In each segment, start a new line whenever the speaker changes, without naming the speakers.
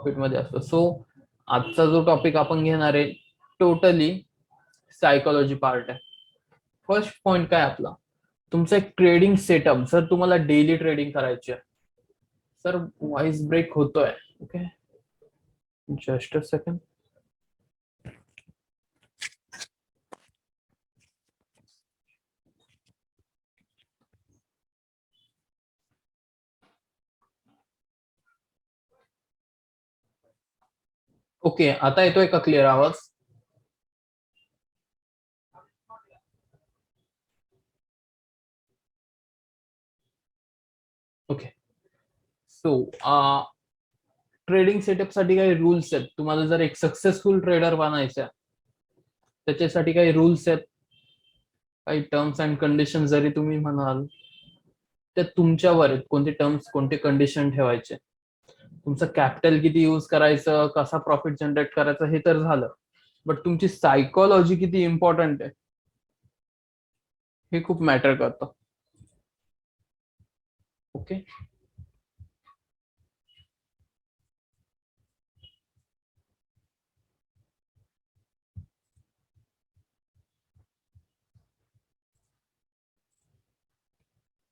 Profit मध्ये असतो. So आजचा जो टॉपिक आपण घेणार आहे टोटली सायकोलॉजी पार्ट आहे. फर्स्ट पॉइंट काय आपला, तुमचा एक ट्रेडिंग सेटअप. जर तुम्हाला डेली ट्रेडिंग करायची आहे, सर व्हॉइस ब्रेक होतोय. Okay, just a second. Okay, आता येतोय का क्लिअर आवाज? ओके, सो ट्रेडिंग सेटअप साठी काही रूल्स आहेत. तुम्हाला जर एक सक्सेसफुल ट्रेडर बनायचं त्याच्यासाठी काही रूल्स आहेत, काही टर्म्स अँड कंडिशन जरी तुम्ही म्हणाल, त्या तुमच्यावर आहेत कोणते टर्म्स कोणते कंडिशन ठेवायचे. तुमचं कॅपिटल किती यूज करायचं, कसा प्रॉफिट जनरेट करायचा हे तर झालं, बट तुमची सायकोलॉजी किती इम्पॉर्टंट आहे हे खूप मॅटर करतं. ओके,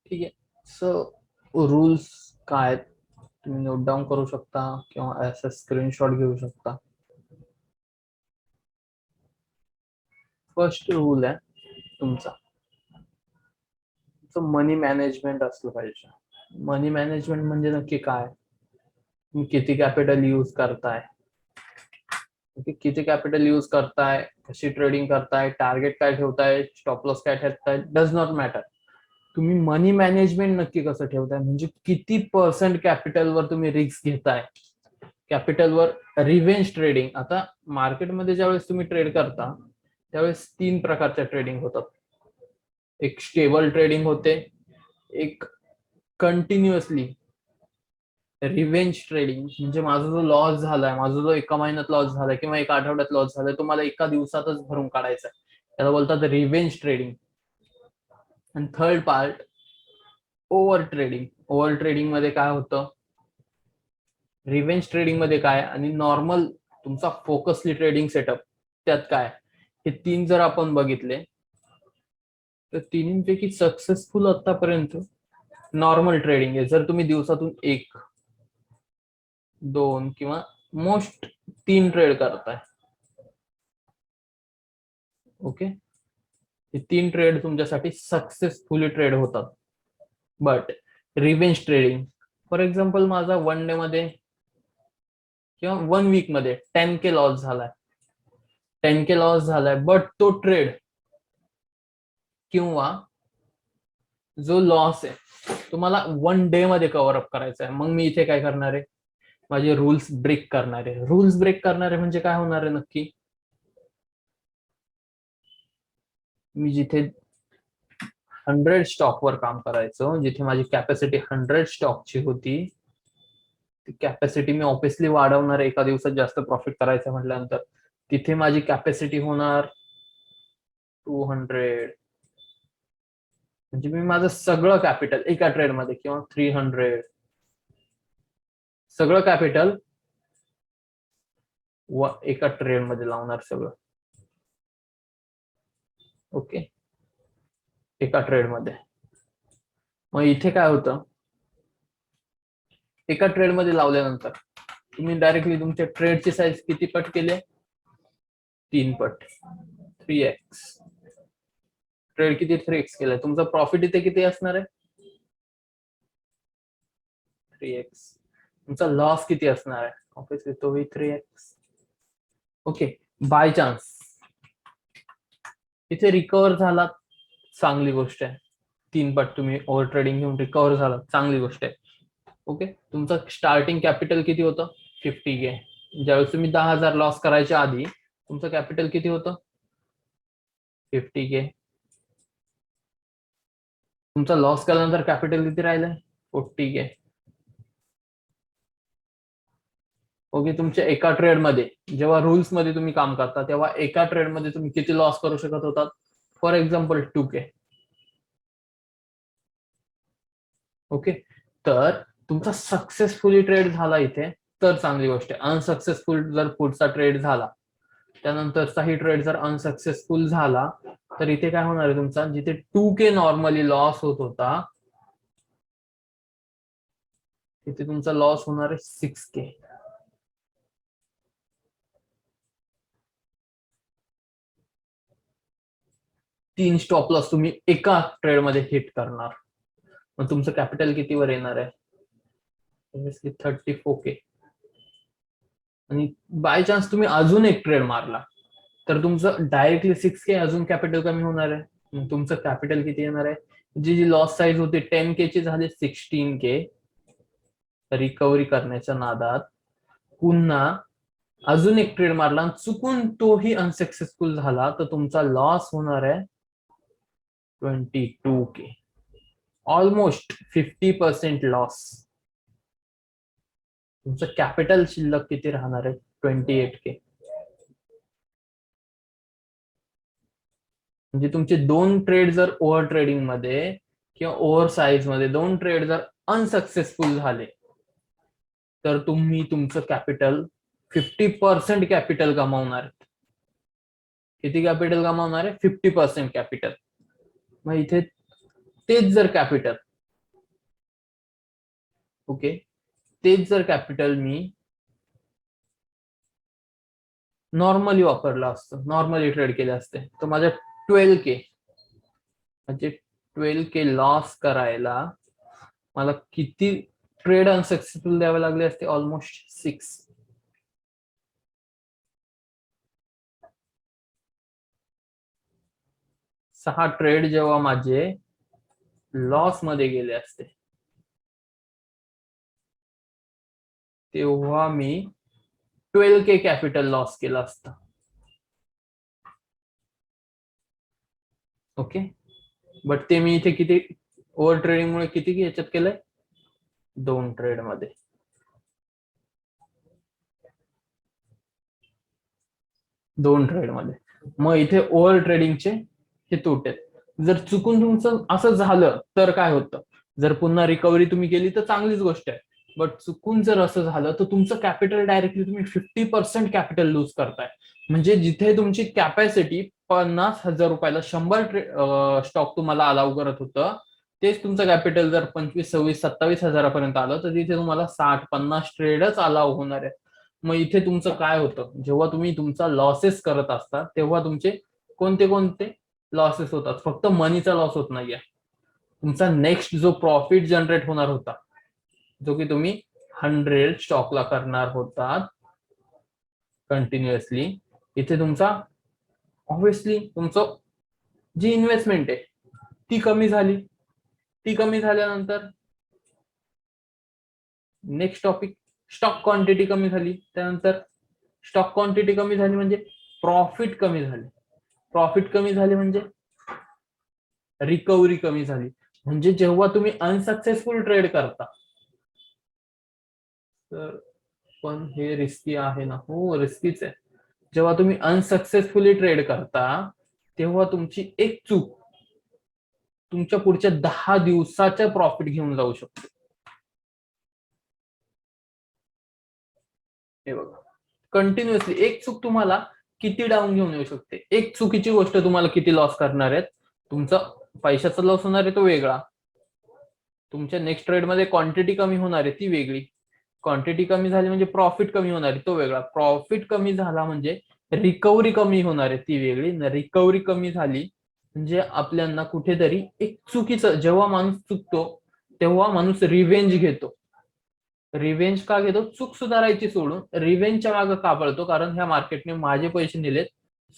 ठीक आहे. सो रूल्स काय आहेत तुम्ही नोट डाऊन करू शकता किंवा असं स्क्रीनशॉट घेऊ शकता. फर्स्ट रूल आहे तुमचा मनी मॅनेजमेंट असलं पाहिजे. मनी मॅनेजमेंट म्हणजे नक्की काय, तुम्ही किती कॅपिटल यूज करताय, किती कॅपिटल यूज करताय, कशी ट्रेडिंग करताय, टार्गेट काय ठेवताय, स्टॉप लॉस काय ठेवताय, डज नॉट मॅटर. तुम्ही मनी मॅनेजमेंट नक्की कसं ठेवताय, म्हणजे किती पर्सेंट कॅपिटलवर तुम्ही रिस्क घेताय, कॅपिटलवर रिव्हेंज ट्रेडिंग. आता मार्केटमध्ये ज्यावेळेस तुम्ही ट्रेड करता त्यावेळेस 3 प्रकारच्या ट्रेडिंग होतात. एक स्टेबल ट्रेडिंग होते, एक कंटिन्युअसली रिव्हेंज ट्रेडिंग, म्हणजे माझा जो लॉस झालाय, माझा जो एका महिन्यात लॉस झालाय किंवा एका आठवड्यात लॉस झालाय, तो मला एका दिवसातच भरून काढायचा आहे, त्याला बोलतात रिव्हेंज ट्रेडिंग. आणि third part over trading. Over trading मध्ये काय होतं, रिव्हेंज ट्रेडिंग मध्ये काय आणि नॉर्मल तुमचा फोकसली ट्रेडिंग सेटअप त्यात काय, हे 3 जर आपण बघितले तर तिन्हीपैकी सक्सेसफुल आतापर्यंत नॉर्मल ट्रेडिंग आहे. जर तुम्ही दिवसातून 1, 2 किंवा मोस्ट 3 ट्रेड करताय, ओके, हे 3 ट्रेड तुमच्यासाठी सक्सेसफुली ट्रेड होतात. But revenge trading, for example माझा 1 डे मध्ये किंवा 1 वीक मध्ये 10K लॉस झालाय, 10K लॉस झालाय, बट तो ट्रेड किंवा जो लॉस आहे तुम्हाला 1 डे मध्ये कव्हर अप करायचा आहे. मग मी इथे काय करणार आहे, माझे रूल्स ब्रेक करणार आहे. रूल्स ब्रेक करणार आहे म्हणजे काय होणार आहे नक्की, मी जिथे 100 स्टॉकवर काम करायचो, जिथे माझी कॅपॅसिटी 100 स्टॉकची होती, ती कॅपॅसिटी मी ऑब्विसली वाढवणार एका दिवसात जास्त प्रॉफिट करायचं म्हटल्यानंतर. तिथे माझी कॅपॅसिटी होणार 200, म्हणजे मी माझं सगळं कॅपिटल एका ट्रेडमध्ये किंवा 300 सगळं कॅपिटल एका ट्रेडमध्ये लावणार सगळं. ओके, एका ट्रेडमध्ये. मग इथे काय होतं, एका ट्रेडमध्ये लावल्यानंतर तुम्ही डायरेक्टली तुमच्या ट्रेडची साईज किती पट केली, 3 पट, 3x. ट्रेड किती 3x केलाय, तुमचा प्रॉफिट इथे किती असणार आहे, 3x. तुमचा लॉस किती असणार आहे, ऑब्विसली तोही 3x. ओके, बाय चान्स इथे रिकव्हर झाला, चांगली गोष्ट आहे. 3 पट तुम्ही ओव्हर ट्रेडिंग घेऊन रिकव्हर झाला, चांगली गोष्ट आहे. ओके, तुमचं स्टार्टिंग कॅपिटल किती होतं, 50K. ज्यावेळेस तुम्ही 10,000 लॉस करायच्या आधी तुमचं कॅपिटल किती होतं, 50K. तुमचा लॉस केल्यानंतर कॅपिटल किती राहिलंय, 40K. ओके, तुमच्या एका ट्रेडमध्ये जेव्हा रूल्स मध्ये तुम्ही काम करता तेव्हा एका ट्रेडमध्ये तुम्ही किती लॉस करू शकत होतात, फॉर एक्झाम्पल 2K. ओके, तर तुमचा सक्सेसफुली ट्रेड झाला इथे तर चांगली गोष्ट आहे. अनसक्सेसफुल जर पुढचा ट्रेड झाला, त्यानंतरचाही ट्रेड जर अनसक्सेसफुल झाला, तर इथे काय होणार आहे तुमचा, जिथे 2K नॉर्मली लॉस होत होता, तिथे तुमचा लॉस होणार आहे 6K. तीन स्टॉप लॉस तुम्ही एका ट्रेड मध्ये हिट करणार. मग तुमचं कॅपिटल कितीवर येणार आहे? 34K. आणि बाय चान्स तुम्ही अजून एक ट्रेड मारला, तर तुमचं डायरेक्टली 6K अजून कॅपिटल कमी होणार आहे. मग तुमचं कॅपिटल किती येणार आहे? जी लॉस साईज होती 10K ची झाली 16K. रिकव्हरी करण्याच्या नादात पुन्हा अजून एक ट्रेड मारला, चुकून तोही अनसक्सेसफुल झाला, तर तुमचा लॉस होणार आहे 22K. Almost 50% loss. तुमचं कॅपिटल शिल्लक किती राहणार आहे? 28K. म्हणजे तुमचे दोन ट्रेड जर ओव्हर ट्रेडिंग मध्ये किंवा ओव्हर साईज मध्ये दोन ट्रेड जर अनसक्सेसफुल झाले, तर तुम्ही तुमचं कॅपिटल 50% कॅपिटल गमावणार. किती कॅपिटल गमावणार आहे? 50% कॅपिटल. मग इथे तेच जर कॅपिटल, ओके, तेच जर कॅपिटल मी नॉर्मली वापरलं असतं, नॉर्मली ट्रेड केले असते, तर माझ्या 12K म्हणजे 12K लॉस करायला मला किती ट्रेड अनसक्सेसफुल द्यावे लागले असते? ऑलमोस्ट 6. सहा ट्रेड जेव्हा माझे लॉस मध्ये गेले असते, तेव्हा मी 12K कॅपिटल लॉस केला असता. ओके, बट ते मी इथे किती ओव्हर ट्रेडिंग मुळे किती याच्यात केलंय? 2 ट्रेड मध्ये. मग इथे ओव्हर ट्रेडिंगचे हे तोटे. जर चुकून तुमचं असं झालं तर काय होतं? जर पुन्हा रिकव्हरी तुम्ही केली तर चांगलीच गोष्ट आहे, बट चुकून जर असं झालं तर तुमचं कॅपिटल डायरेक्टली तुम्ही 50% कॅपिटल लूज करताय. म्हणजे जिथे तुमची कॅपॅसिटी 50,000 रुपयाला 100 स्टॉक तुम्हाला अलाउ करत होतं, तेच तुमचं कॅपिटल जर 25, 26, 27 हजारापर्यंत आलं, तर तिथे तुम्हाला 60-50 ट्रेडच अलाउ होणार आहे. मग इथे तुमचं काय होतं? जेव्हा तुम्ही तुमचा लॉसेस करत असता, तेव्हा तुमचे कोणते कोणते लॉसेस होतात? फक्त मनीचा लॉस होत नाहीये, तुमचा नेक्स्ट जो प्रॉफिट जनरेट होणार होता, जो की तुम्ही 100 स्टॉकला करणार होता कंटिन्युअसली, इथे तुमचा ऑब्व्हियसली तुमचं जी इन्व्हेस्टमेंट आहे ती कमी झाली. ती कमी झाल्यानंतर नेक्स्ट टॉपिक, स्टॉक क्वांटिटी कमी झाली. त्यानंतर स्टॉक क्वांटिटी कमी झाली म्हणजे प्रॉफिट कमी झाले. प्रॉफिट कमी झाले म्हणजे रिकव्हरी कमी झाली. म्हणजे जेव्हा तुम्ही अनसक्सेसफुल ट्रेड करता, तर पण हे रिस्की आहे ना? हो, रिस्कीच आहे. जेव्हा तुम्ही अनसक्सेसफुली ट्रेड करता, तेव्हा तुमची एक चूक तुमच्या पुढच्या 10 दिवसाच्या प्रॉफिट घेऊन जाऊ शकते. हे बघा, कंटिन्युअसली एक चूक तुम्हाला किती डाऊन घेऊन येऊ शकते. एक चुकीची गोष्ट तुम्हाला किती लॉस करणार आहेत? तुमचा पैशाचा लॉस होणार आहे तो वेगळा, तुमच्या नेक्स्ट ट्रेड मध्ये क्वांटिटी कमी होणार आहे ती वेगळी. क्वांटिटी कमी झाली म्हणजे प्रॉफिट कमी होणार आहे तो वेगळा. प्रॉफिट कमी झाला म्हणजे रिकव्हरी कमी होणार आहे ती वेगळी. रिकव्हरी कमी झाली म्हणजे आपल्याला कुठेतरी एक चुकीचं, जेव्हा माणूस चुकतो तेव्हा माणूस रिव्हेंज घेतो. रिव्हेंज का घेतो? चूक सुधारायची सोडून रिव्हेंजच्या मागे का पळतो? कारण ह्या मार्केटने माझे पैसे दिलेत,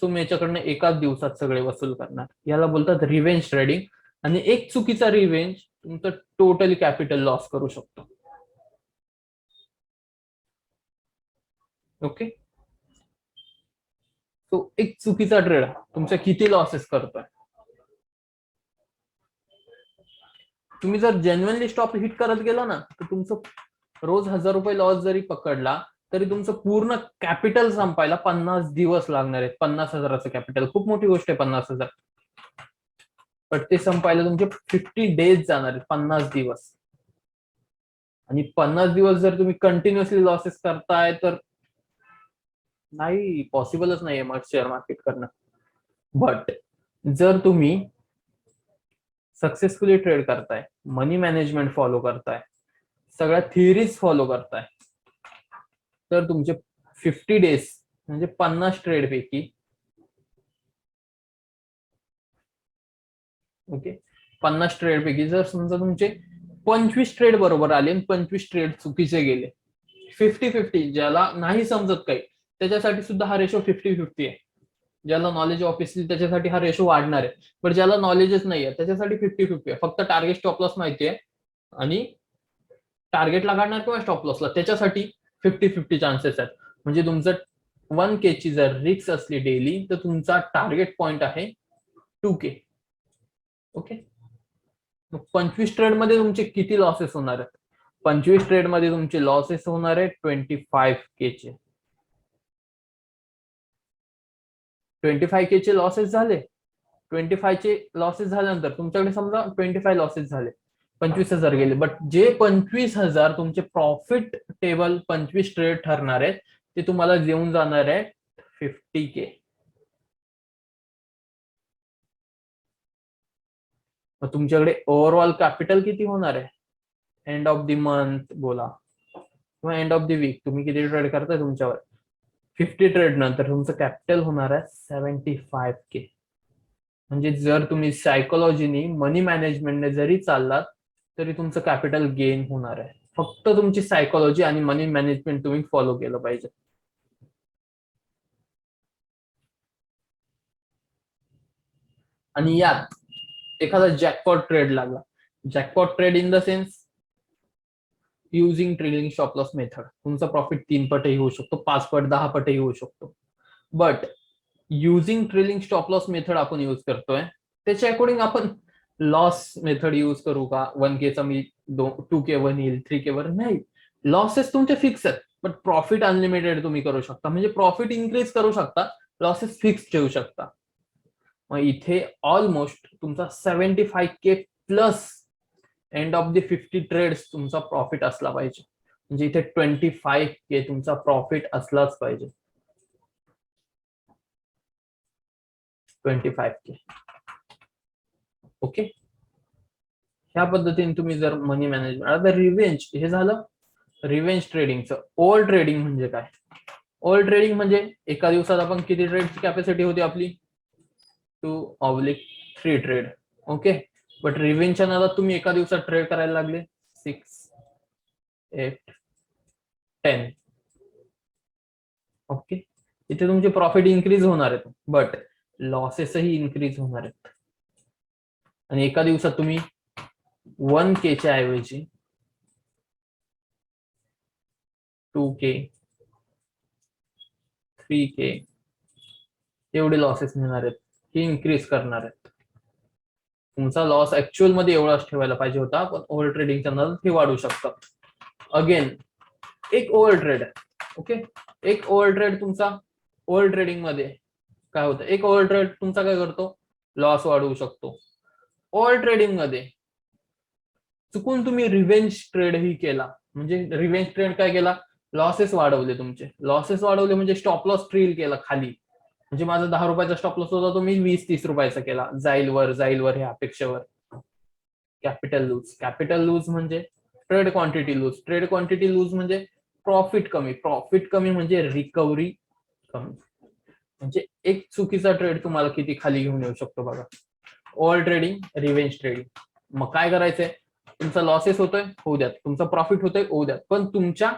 सो मी याच्याकडनं एकाच दिवसात सगळे वसूल करणार. याला बोलतात रिव्हेंज ट्रेडिंग. आणि एक चुकीचा रिव्हेंज तुमचं टोटली कॅपिटल लॉस करू शकतो. ओके, तो एक चुकीचा ट्रेड तुमच्या किती लॉसेस करतोय? तुम्ही जर जेन्युइनली स्टॉप हिट करत गेला ना, तर तुमचं रोज 1000 रुपये लॉस जरी पकडला, तरी तुमचं पूर्ण कॅपिटल संपायला 50 दिवस लागणार आहेत. 50,000चं कॅपिटल खूप मोठी गोष्ट आहे, 50,000. पण ते संपायला तुमचे 50 डेज जाणार आहेत, 50 दिवस. आणि 50 दिवस जर तुम्ही कंटिन्युअसली लॉसेस करताय तर नाही, पॉसिबलच नाहीये मग शेअर मार्केट करणं. बट जर तुम्ही सक्सेसफुली ट्रेड करताय, मनी मॅनेजमेंट फॉलो करताय, सगळ्या थिअरीज फॉलो करताय, तर तुमचे 50 डेज म्हणजे 50 ट्रेड पैकी, ओके, 50 ट्रेड पैकी जर समजा तुमचे 25 ट्रेड बरोबर आले आणि 25 ट्रेड चुकीचे गेले, 50-50, ज्याला नाही समजत काही त्याच्यासाठी सुद्धा हा रेशो 50-50 आहे. ज्याला नॉलेज ऑफिसली त्याच्यासाठी हा रेशो वाढणार आहे, पण ज्याला नॉलेजच नाहीये त्याच्यासाठी 50-50 आहे. फक्त टार्गेट स्टॉप लॉस माहिती आहे आणि टार्गेटला काढणार किंवा स्टॉप लॉसला त्याच्यासाठी 50-50 चान्सेस आहेत. म्हणजे तुमचं 1K ची जर रिक्स असली डेली तर तुमचा टार्गेट पॉइंट आहे 2K. ओके, मग 25 ट्रेड मध्ये तुमचे किती लॉसेस होणार आहेत? 25 ट्रेड मध्ये तुमचे लॉसेस होणार आहे 25K चे. 25K चे लॉसेस झाले. 25 चे लॉसेस झाल्यानंतर तुमच्याकडे समजा 25 लॉसेस झाले, 25,000 गेले. बट जे 25,000 तुमचे प्रॉफिट टेबल 25 ट्रेड ठरणार आहेत ते तुम्हाला देऊन जाणार आहे 50K. मग तुमच्याकडे ओव्हरऑल कॅपिटल किती होणार आहे? एंड ऑफ द मंथ बोला किंवा एंड ऑफ द वीक, तुम्ही किती ट्रेड करताय तुमच्यावर. 50 ट्रेड नंतर तुमचं कॅपिटल होणार आहे 75K. म्हणजे जर तुम्ही सायकोलॉजीनी मनी मॅनेजमेंटने जरी चाललात तरी तुमचं कॅपिटल गेन होणार आहे. फक्त तुमची सायकोलॉजी आणि मनी मॅनेजमेंट तुम्ही फॉलो केलं पाहिजे. आणि यात एखादा जॅकपॉट ट्रेड लागला, jackpot trade in the sense using trailing stop loss method, तुमचा प्रॉफिट 3 पटही होऊ शकतो, 5 पट 10 पटही होऊ शकतो. But using trailing stop loss method आपण युज करतोय त्याच्या अकॉर्डिंग आपण लॉस मेथड युज करू का? 1K चा मी 2K वर येईल, 3K वर नाही. लॉसेस तुमचे फिक्स आहेत बट प्रॉफिट अनलिमिटेड तुम्ही करू शकता. म्हणजे प्रॉफिट इन्क्रीज करू शकता, लॉसेस फिक्स ठेवू शकता. मग इथे ऑलमोस्ट तुमचा 75K plus end of the 50 trades तुमचा प्रॉफिट असला पाहिजे. म्हणजे इथे 25K तुमचा प्रॉफिट असलाच पाहिजे. 25K. ओके, ह्या पद्धतीने तुम्ही जर मनी मॅनेजमेंट. आता रिव्हेंज हे झालं रिव्हेंज ट्रेडिंगचं. ओव्हर ट्रेडिंग म्हणजे काय? ओव्हर ट्रेडिंग म्हणजे एका दिवसात आपण किती ट्रेडची कॅपॅसिटी होती आपली? 2/3 ट्रेड. ओके, बट रिव्हेंजच्या नादात तुम्ही एका दिवसात ट्रेड करायला लागले 6, 8, 10. ओके, इथे तुमचे प्रॉफिट इन्क्रीज होणार आहेत बट लॉसेसही इन्क्रीज होणार आहेत. आणि एका दिवसात तुम्ही 1K च्या ऐवजी 2K, 3K एवढे लॉसेस मिळणार आहेत. हे इन्क्रीज करणार आहेत. तुमचा लॉस ऍक्च्युअल मध्ये एवढाच ठेवायला पाहिजे होता, पण ओव्हर ट्रेडिंगच्या नादात हे वाढू शकतं. अगेन एक ओव्हर ट्रेड आहे. ओके, एक ओव्हर ट्रेड तुमचा ओव्हर ट्रेडिंग मध्ये काय होतं? एक ओव्हर ट्रेड तुमचा काय करतो? लॉस वाढवू शकतो. ओव्हर ट्रेडिंग मध्ये चुकून तुम्ही रिव्हेंज ट्रेड ही केला, म्हणजे रिव्हेंज ट्रेड काय केला? लॉसेस वाढवले तुमचे. लॉसेस वाढवले म्हणजे स्टॉप लॉस ट्रिल केला खाली. म्हणजे माझा 10 रुपयाचा स्टॉप लॉस होता तो मी 20-30 रुपयाचा केला. जाईल वर ह्या अपेक्षेवर. Capital lose. कॅपिटल लूज म्हणजे trade quantity lose. Trade quantity lose म्हणजे प्रॉफिट कमी. प्रॉफिट कमी म्हणजे रिकव्हरी कमी. म्हणजे एक चुकीचा ट्रेड तुम्हाला किती खाली घेऊन येऊ शकतो बघा. Over trading, revenge trading. मग काय करायचंय? तुमचा लॉसेस होतोय, होऊ द्यात. तुमचा प्रॉफिट होतोय, होऊ द्यात. पण तुमच्या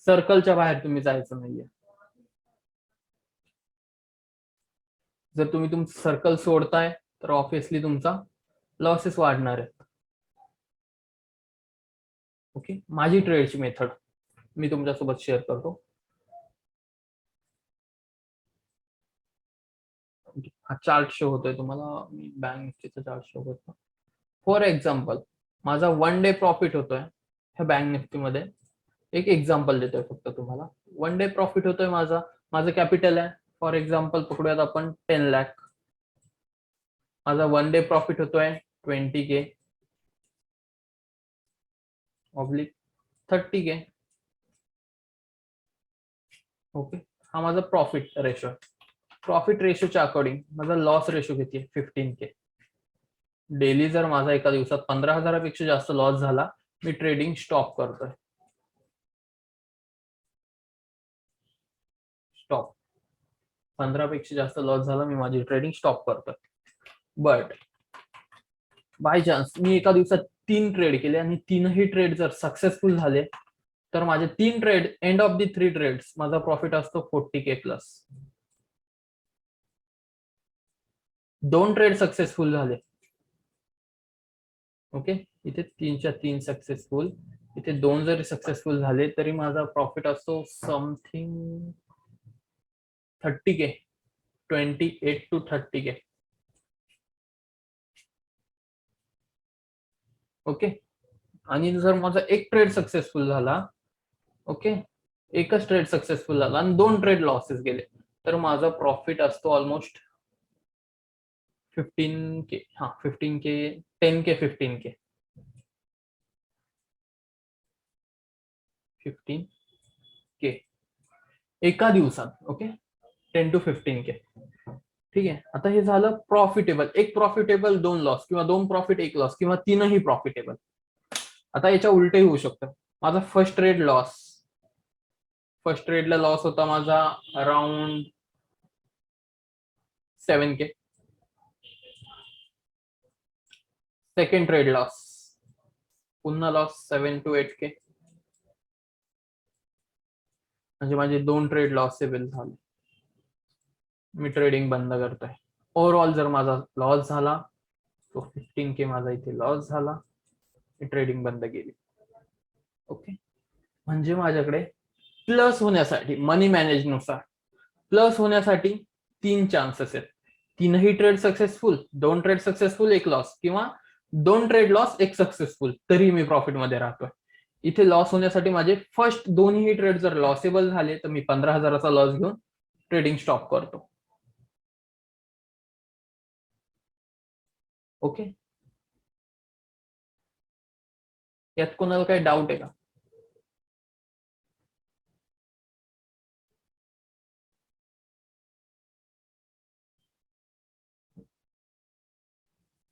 सर्कलच्या बाहेर तुम्ही जायचं नाहीये. जर तुम्ही तुमचं सर्कल सोडताय तर ऑब्व्हियसली तुमचा लॉसेस वाढणार आहेत. ओके, माझी ट्रेडची मेथड मी तुमच्यासोबत शेअर करतो. हा चार्ट शो होतोय तुम्हाला, मी बँक निफ्टीचा चार्ट शो करतो. फॉर एक्झाम्पल माझा 1 डे प्रॉफिट होतोय ह्या बँक निफ्टीमध्ये. एक एक्झाम्पल देतोय फक्त तुम्हाला. 1 डे प्रॉफिट होतोय माझं कॅपिटल आहे फॉर एक्झाम्पल पकडूयात आपण 10 लाख. माझा 1 डे प्रॉफिट होतोय 20K. Oblique 30K. ओके, हा माझा प्रॉफिट रेशो. प्रॉफिट रेशोच्या अकॉर्डिंग माझा लॉस रेशो किती आहे? 15K. डेली जर माझा एका दिवसात 15,000पेक्षा जास्त लॉस झाला, मी ट्रेडिंग स्टॉप करतोय. स्टॉप. 15 पेक्षा जास्त लॉस झाला, मी माझी ट्रेडिंग स्टॉप करतोय. बट बाय चान्स मी एका दिवसात 3 ट्रेड केले आणि 3ही ट्रेड जर सक्सेसफुल झाले, तर माझे 3 trade, end of the 3 trades माझा प्रॉफिट असतो 40K प्लस. 2 ट्रेड सक्सेसफुल झाले. ओके, इथे 3च्या 3 सक्सेसफुल, इथे 2 जरी सक्सेसफुल झाले तरी माझा प्रॉफिट असतो something 30K. 28 to 30K. Okay, आणि जर माझा एक ट्रेड सक्सेसफुल झाला, ओके, एकच ट्रेड सक्सेसफुल झाला आणि 2 ट्रेड लॉसेस गेले, तर माझा प्रॉफिट असतो ऑलमोस्ट 15K. हा, 15K, 10K, 15K. 15K एका दिवसात. Okay, 10 to 15K. ठीक आहे. आता हे झालं प्रॉफिटेबल. एक प्रॉफिटेबल, 2 लॉस, किंवा 2 प्रॉफिट 1 लॉस, किंवा 3ही प्रॉफिटेबल. आता याच्या उलटही होऊ शकतं. माझा फर्स्ट ट्रेड लॉस. फर्स्ट ट्रेडला लॉस होता माझा around 7K. Second trade loss, पुन्हा लॉस 7 to 8K. म्हणजे माझे 2 ट्रेड लॉसेबल झाले. मी ट्रेडिंग बंद करतोय. ओव्हरऑल जर माझा लॉस झाला, तो 15K माझा इथे लॉस झाला, मी ट्रेडिंग बंद केली. ओके, म्हणजे माझ्याकडे प्लस होण्यासाठी, मनी मॅनेज नुसार प्लस होण्यासाठी 3 चान्सेस आहेत. 3ही trade successful, 2 trade successful, 1 loss, किंवा 2 ट्रेड लॉस, 1 सक्सेसफुल, तरी मी प्रॉफिट मध्ये राहतोय. इथे लॉस होण्यासाठी माझे फर्स्ट 2ही ट्रेड जर लॉसेबल झाले, तर मी 15,000चा लॉस घेऊन ट्रेडिंग स्टॉप करतो. ओके, यात कोणाला काही डाऊट आहे का?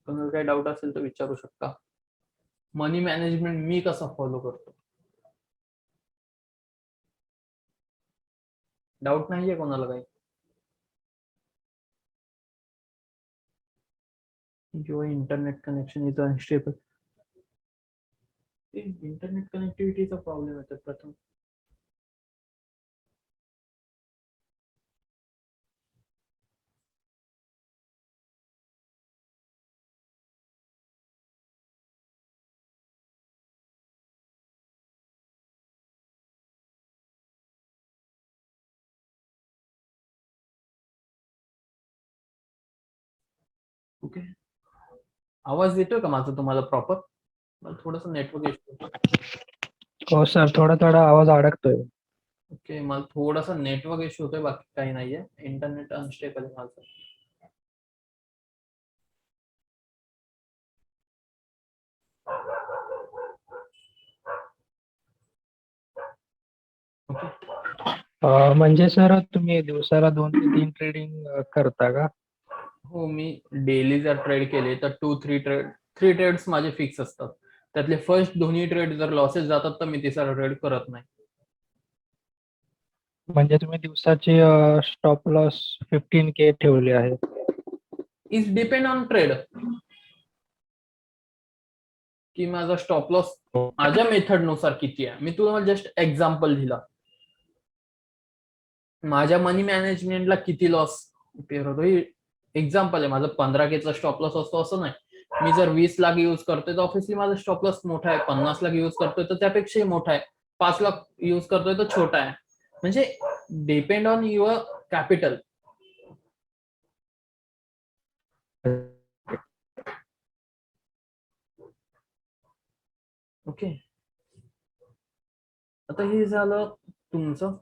कोणाला काही डाऊट असेल तर विचारू शकता. मनी मॅनेजमेंट मी कसा फॉलो करतो? डाऊट नाहीये कोणाला काही? जो internet connection is unstable. Internet कनेक्टिव्हिटीचा प्रॉब्लेम येतो प्रथम. ओके, आवाज येतोय का माझा तुम्हाला प्रॉपर? मला थोडस नेटवर्क इश्यू.
हो सर, थोडा थोडा आवाज अडकतोय.
ओके, मला थोडासा नेटवर्क इश्यू होतोय, बाकी काही नाहीये. इंटरनेट अनस्टेबल आहे माझं.
म्हणजे सर तुम्ही दिवसाला 2 ते 3 ट्रेडिंग करता का?
हो, मी डेली जर ट्रेड केले तर 3 ट्रेड्स माझे फिक्स असतात. त्यातले फर्स्ट 2ही ट्रेड जर लॉसेस जातात, तर मी तिसरा ट्रेड करत नाही.
म्हणजे तुम्ही दिवसाचे स्टॉप लॉस 15K ठेवले आहे.
इज डिपेंड ऑन ट्रेड, की माझा स्टॉप लॉस माझ्या मेथड नुसार किती आहे. मी तुम्हाला जस्ट एक्झाम्पल दिला. माझ्या मनी मॅनेजमेंटला किती लॉस होतो एक्झाम्पल आहे. माझं 15K स्टॉप लॉस असतो असं नाही. मी जर 20 लाख यूज करतोय तर ऑब्व्हियसली माझा स्टॉप लॉस मोठा आहे. 50 लाख यूज करतोय तर त्यापेक्षाही मोठा आहे. 5 लाख यूज करतोय तर छोटा आहे. म्हणजे depend on your capital. Okay, आता हे झालं तुमचं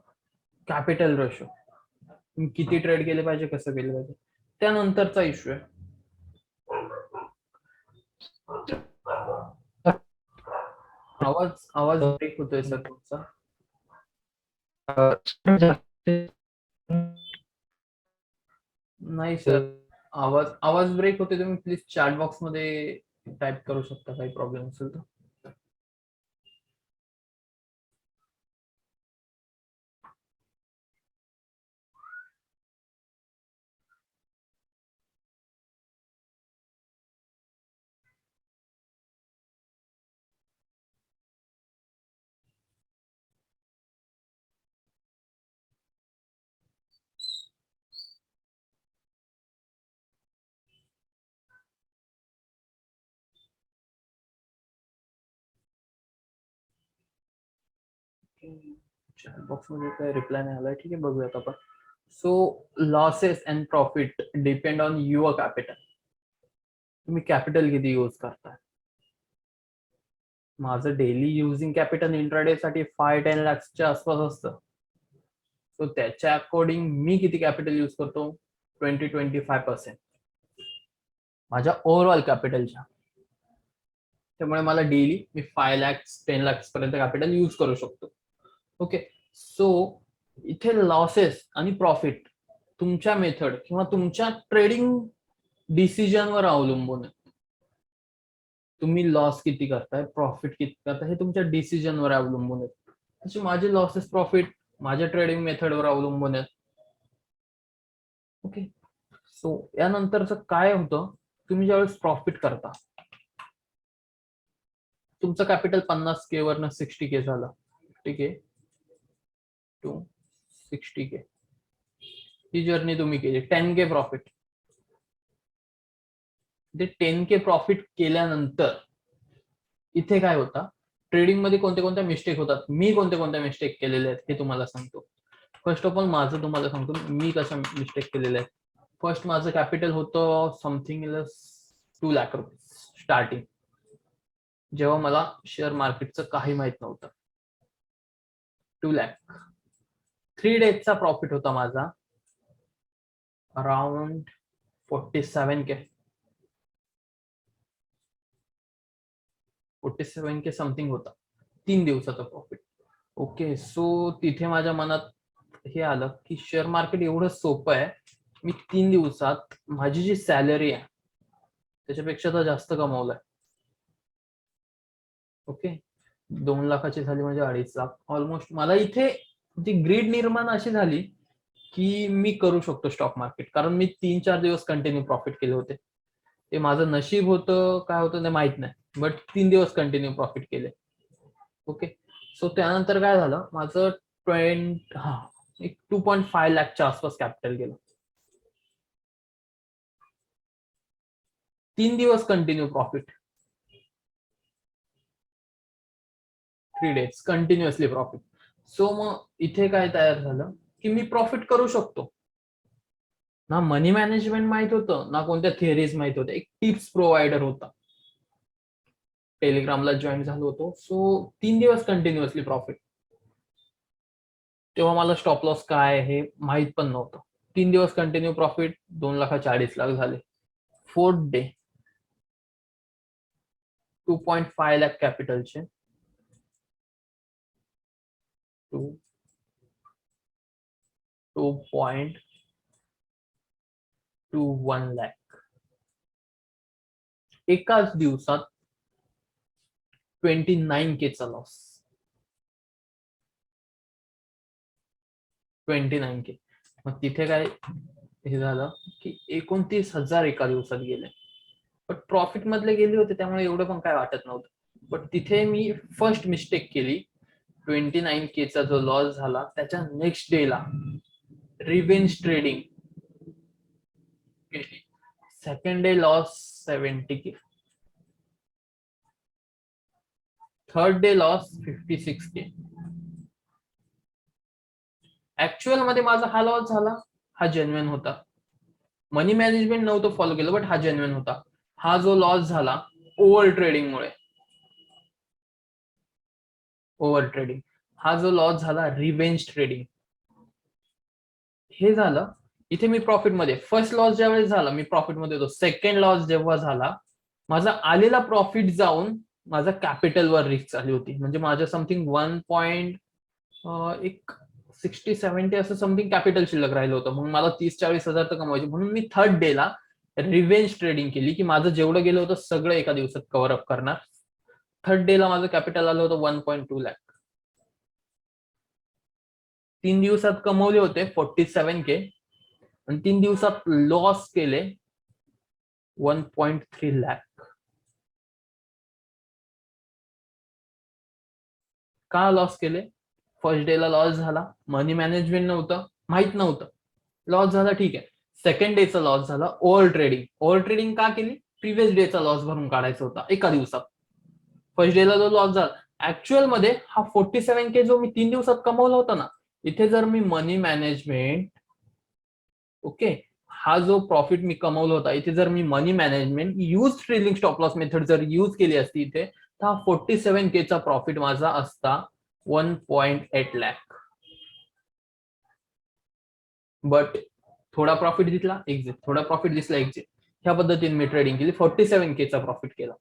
कॅपिटल रेशो. किती ट्रेड केले पाहिजे, कसं केलं पाहिजे. त्यानंतरचा इश्यू आहे आवाज ब्रेक होतोय सर तुमचा.
सर जास्त
नाही सर, आवाज ब्रेक होते. तुम्ही प्लीज चॅट बॉक्स मध्ये टाइप करू शकता, काही प्रॉब्लेम असेल तर. चॅट बॉक्स मध्ये काही रिप्लाय नाही आलाय. ठीक आहे, बघूयात आपण. So losses and profit depend on your capital. तुम्ही कॅपिटल किती यूज करताय. माझं डेली युझिंग कॅपिटल इंट्राडे साठी 5-10 lakhsच्या आसपास असतं. सो त्याच्या अकॉर्डिंग मी किती कॅपिटल यूज करतो, 20-25% माझ्या ओव्हरऑल कॅपिटलच्या. त्यामुळे मला डेली मी 5 lakhs 10 lakhs पर्यंत कॅपिटल यूज करू शकतो. ओके, सो इथे लॉसेस आणि प्रॉफिट तुमच्या मेथड किंवा तुमच्या ट्रेडिंग डिसिजनवर अवलंबून आहे. तुम्ही लॉस किती करताय, प्रॉफिट किती करताय, हे तुमच्या डिसिजनवर अवलंबून आहे. तसे माझे लॉसेस प्रॉफिट माझ्या ट्रेडिंग मेथडवर अवलंबून आहेत. ओके, सो यानंतरच काय होतं, तुम्ही ज्यावेळेस प्रॉफिट करता, तुमचं कॅपिटल 50K वरनं 60K झालं. ठीक आहे, टू 60K ही जर्नी तुम्ही केली. 10K profit. ते 10K प्रॉफिट केल्यानंतर इथे काय होतं, ट्रेडिंग मध्ये कोणत्या कोणत्या मिस्टेक होतात, मी कोणत्या कोणत्या मिस्टेक केलेल्या आहेत हे तुम्हाला सांगतो. फर्स्ट ऑफ ऑल माझं तुम्हाला सांगतो मी कशा मिस्टेक केलेल्या आहेत. फर्स्ट माझं कॅपिटल होतं समथिंग 2 लाख रुपये स्टार्टिंग, जेव्हा मला शेअर मार्केटचं काही माहित नव्हतं. 2 लाख. 3 days प्रॉफिट होता माझा अराउंड 47K. 47K समथिंग होता 3 दिवसाचा प्रॉफिट. ओके, सो तिथे माझ्या मनात हे आलं की शेअर मार्केट एवढं सोपं आहे, मी 3 दिवसात माझी जी सॅलरी आहे त्याच्यापेक्षा तर जास्त कमावलंय. ओके, 2 लाखाची झाली म्हणजे 2.5 लाख ऑलमोस्ट. मला इथे जी ग्रीड निर्माण अशी झाली की मी करू शकतो स्टॉक मार्केट, कारण मी 3-4 दिवस कंटिन्यू प्रॉफिट केले होते. ते माझं नशीब होतं काय होतं ते माहित नाही, बट 3 दिवस कंटिन्यू प्रॉफिट केले. ओके, सो त्यानंतर काय झालं, माझं 2.5 लाखच्या आसपास कॅपिटल गेलं. 3 दिवस continue profit, 3 days continuously profit. So मग इथे काय तयार झालं की मी प्रॉफिट करू शकतो. ना मनी मॅनेजमेंट माहित होतं, ना कोणत्या थिअरीज माहित होत्या. एक टिप्स प्रोव्हायडर होता, टेलिग्रामला जॉईन झालो होतो. सो 3 दिवस कंटिन्युअसली प्रॉफिट. तेव्हा मला स्टॉप लॉस काय हे माहित पण नव्हतं. 3 दिवस कंटिन्यू प्रॉफिट, 2 लाखाचे 2.5 लाख झाले. 4th day 2.5 lakh कॅपिटलचे 2.21 lakh. एकाच दिवसात 29K चा लॉस. 29K. मग तिथे काय हे झालं की 29,000 एका दिवसात गेले. पण प्रॉफिट मधले गेले होते त्यामुळे एवढं पण काय वाटत नव्हतं. बट तिथे मी फर्स्ट मिस्टेक केली. 29K चा जो लॉस झाला त्याच्या नेक्स्ट डेला रिव्हेंज ट्रेडिंग केली. Second day loss 70K. Third day loss 56K. Actual मध्ये माझा हा लॉस झाला, हा जेन्युइन होता. मनी मॅनेजमेंट नव्हतं फॉलो केलं, बट हा जेन्युइन होता. हा जो लॉस झाला ओव्हर ट्रेडिंगमुळे, ओव्हर ट्रेडिंग. हा जो लॉस झाला रिव्हेंज ट्रेडिंग, हे झालं. इथे मी प्रॉफिट मध्ये, फर्स्ट लॉस ज्यावेळेस झाला मी प्रॉफिट मध्ये होतो. सेकंड लॉस जेव्हा झाला, माझा आलेला प्रॉफिट जाऊन माझा कॅपिटलवर रिस्क आली होती. म्हणजे माझ्या समथिंग 60-70 असं समथिंग कॅपिटल शिल्लक राहिलं होतं. मग मला 30-40 हजार तर कमवायचे, म्हणून मी थर्ड डेला रिव्हेंज ट्रेडिंग केली की माझं जेवढं गेलं होतं सगळं एका दिवसात कव्हर अप करणार. थर्ड डेला माझं कॅपिटल आलं होतं 1.2 लाख. 3 दिवसात कमवले होते 47K आणि 3 दिवसात लॉस केले 1.3 लाख. का लॉस केले? फर्स्ट डेला लॉस झाला, मनी मॅनेजमेंट नव्हतं, माहित नव्हतं, लॉस झाला, ठीक आहे. सेकंड डेचा लॉस झाला ओव्हर ट्रेडिंग. ओव्हर ट्रेडिंग का केली? प्रिव्हियस डेचा लॉस भरून काढायचा होता एका दिवसात. फर्स्ट डेला जो लॉस झाला, ऍक्च्युअल मध्ये हा 47K जो मी 3 दिवसात कमवला होता ना, इथे जर मी मनी मॅनेजमेंट, ओके, हा जो प्रॉफिट मी कमवला होता, इथे जर me money management use trailing stop loss method जर यूज केली असती इथे, तर हा 47K चा प्रॉफिट माझा असता 1.8 लाख. बट थोडा प्रॉफिट दिसला एक्झिट, थोडा प्रॉफिट दिसला एक्झिट, ह्या पद्धतीने मी ट्रेडिंग केली, 47K चा प्रॉफिट केला.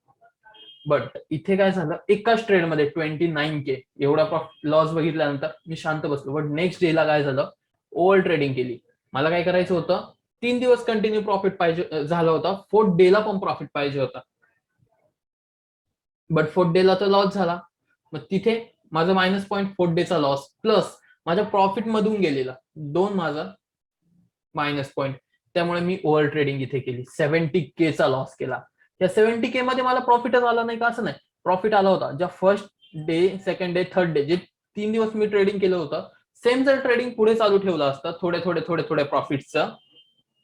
बट इथे काय झालं, एकाच ट्रेडमध्ये 29K एवढा लॉस बघितल्यानंतर मी शांत बसलो. बट नेक्स्ट डेला काय झालं, ओव्हर ट्रेडिंग केली. मला काय करायचं होतं, 3 दिवस कंटिन्यू प्रॉफिट पाहिजे झाला होता, 4th डेला पण प्रॉफिट पाहिजे होता. बट 4th डेला तर लॉस झाला. मग तिथे माझा -0.4 डेचा लॉस प्लस माझ्या प्रॉफिट मधून गेलेला 2 माझा मायनस पॉईंट, त्यामुळे मी ओव्हर ट्रेडिंग इथे केली, 70K चा लॉस केला. या 70K मध्ये मला प्रॉफिटच आला नाही का? असं नाही, प्रॉफिट आला होता. ज्या first day, second day, third day, जे 3 दिवस मी ट्रेडिंग केलं होतं, सेम जर ट्रेडिंग पुढे चालू ठेवलं असतं, थोडे थोडे थोडे थोडे प्रॉफिटचं,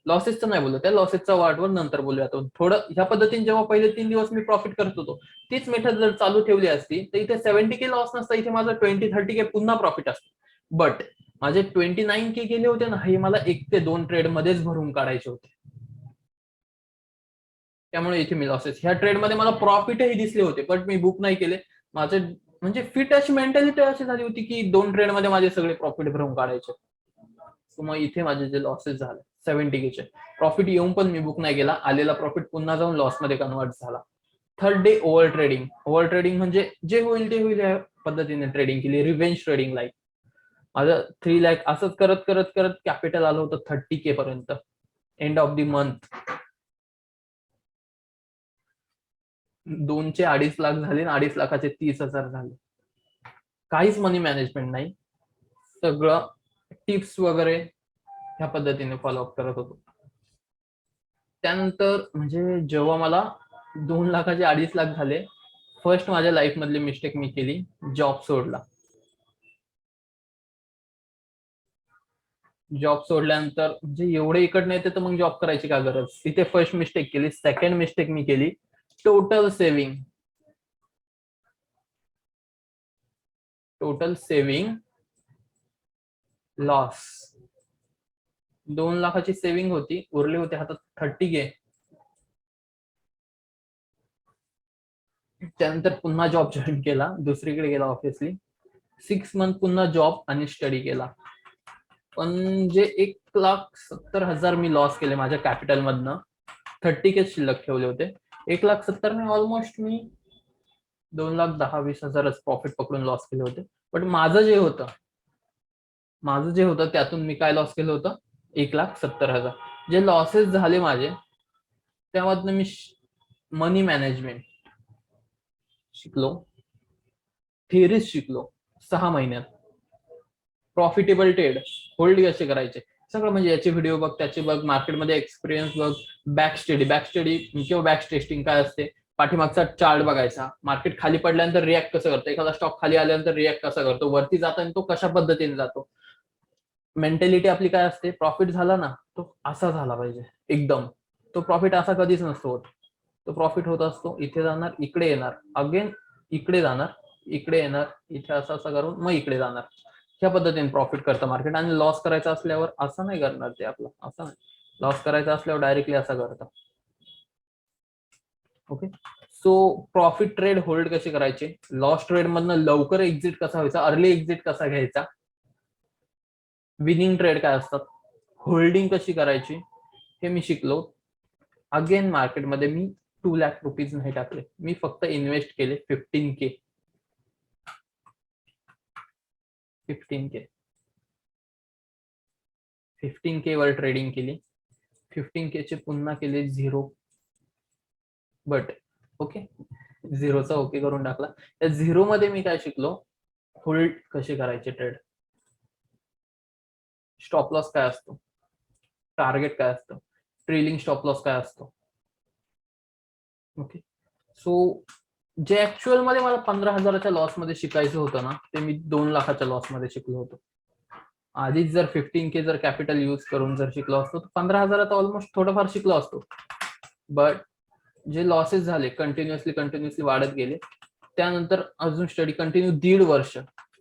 लॉसेसचं नाही बोलतो, त्या लॉसेसचा वाटवर नंतर बोलूया. थोडं ह्या पद्धतीने जेव्हा पहिले 3 दिवस मी प्रॉफिट करत होतो, तीच मेथड जर चालू ठेवली असती तर इथे 70K लॉस नसता, इथे माझं 20-30K पुन्हा प्रॉफिट असतं. बट माझे 29K गेले होते ना, हे मला 1 ते 2 ट्रेड मध्येच भरून काढायचे होते. त्यामुळे इथे मी लॉसेस, ह्या ट्रेडमध्ये मला प्रॉफिटही दिसले होते, बट मी बुक नाही केले. माझे म्हणजे फिट अशी मेंटॅलिटी अशी झाली होती की 2 ट्रेड मध्ये माझे सगळे प्रॉफिट भरून काढायचे. मग इथे माझे जे लॉसेस झाले 70K चे, प्रॉफिट येऊन पण मी बुक नाही केला, आलेला प्रॉफिट पुन्हा जाऊन लॉस मध्ये कन्वर्ट झाला. Third day over trading. Over trading म्हणजे जे होईल ते होईल या पद्धतीने ट्रेडिंग केली, रिव्हेंज ट्रेडिंग लाईक. माझं 3 लाख असंच करत करत करत कॅपिटल आलं होतं 30K पर्यंत. एंड ऑफ द मंथ 2 चे 2.5 लाख झाले, 2.5 लाखाचे 30,000 झाले. काहीच मनी मॅनेजमेंट नाही, सगळं टिप्स वगैरे ह्या पद्धतीने फॉलोअप करत होतो. त्यानंतर म्हणजे जेव्हा मला 2 लाखाचे 2.5 लाख झाले, फर्स्ट माझ्या लाईफ मधली मिस्टेक मी केली, जॉब सोडला. जॉब सोडल्यानंतर म्हणजे एवढे इकडे येते तर मग जॉब करायची का गरज, तिथे फर्स्ट मिस्टेक केली. सेकंड मिस्टेक मी केली, total saving. Total saving loss. 2 लाखाची सेव्हिंग होती, उरले होते हातात 30K. त्यानंतर पुन्हा जॉब जॉईन केला, दुसरीकडे गेला ऑफिसली. 6 मंथ पुन्हा जॉब आणि स्टडी केला. पण जे 1,70,000 मी लॉस केले माझ्या कॅपिटल मधनं, 30K शिल्लक ठेवले होते. 1,70,000 ने ऑलमोस्ट मी 2,10,20,000च प्रॉफिट पकडून लॉस केले होते. बट माझं जे होतं त्यातून मी काय लॉस केलं होतं, 1,70,000. जे लॉसेस झाले माझे त्यामधनं मी मनी मॅनेजमेंट शिकलो, थिअरीज शिकलो 6 महिन्यात. प्रॉफिटेबल ट्रेड, होल्ड कसे करायचे सगळं, म्हणजे याचे व्हिडिओ बघ, त्याचे बघ, मार्केटमध्ये एक्सपिरियन्स बघ, बॅक स्टडी किंवा बॅक टेस्टिंग काय असते, पाठीमागचा चार्ट बघायचा, मार्केट खाली पडल्यानंतर रिॲक्ट कसं करतो, एखादा स्टॉक खाली आल्यानंतर रिॲक्ट कसा करतो, वरती जाताना तो कशा पद्धतीने जातो. मेंटॅलिटी आपली काय असते, प्रॉफिट झाला ना तो असा झाला पाहिजे एकदम, तो प्रॉफिट असा कधीच नसतो होत. तो प्रॉफिट होत असतो, इथे जाणार, इकडे येणार, अगेन इकडे जाणार, इकडे येणार, इथे असं असं करून मग इकडे जाणार. ह्या पद्धतीने प्रॉफिट करतं मार्केट. आणि लॉस करायचा असल्यावर असं नाही करणार ते, आपलं असं नाही, लॉस करायचा असल्यावर डायरेक्टली असा करतं. Okay, so profit trade hold कसे करायचे, लॉस ट्रेड मधनं लवकर एक्झिट कसा व्हायचा, अर्ली एक्झिट कसा घ्यायचा, विनिंग ट्रेड काय असतात, होल्डिंग कशी करायची, हे मी शिकलो. अगेन मार्केटमध्ये मी 2 लाख रुपीज नाही टाकले, मी फक्त इन्व्हेस्ट केले 15K. 15K वर ट्रेडिंग केली. 15K चे पुन्हा केले 0, बट ओके, 0चा ओके करून टाकला. त्या 0 मध्ये मी काय शिकलो, होल्ड कसे करायचे ट्रेड, स्टॉप लॉस काय असतो, टार्गेट काय असतं, ट्रेलिंग स्टॉप लॉस काय असतो. ओके, सो जे ऍक्च्युअल मध्ये मला 15,000च्या लॉस मध्ये शिकायचं होतं ना, ते मी 2 लाखाच्या लॉस मध्ये शिकलो होतो. आधीच जर 15K जर कॅपिटल यूज करून जर शिकलो असतो तर 15,000 ऑलमोस्ट थोडंफार शिकलो असतो. बट जे लॉसेस झाले कंटिन्युअसली वाढत गेले. त्यानंतर अजून स्टडी कंटिन्यू 1.5 वर्ष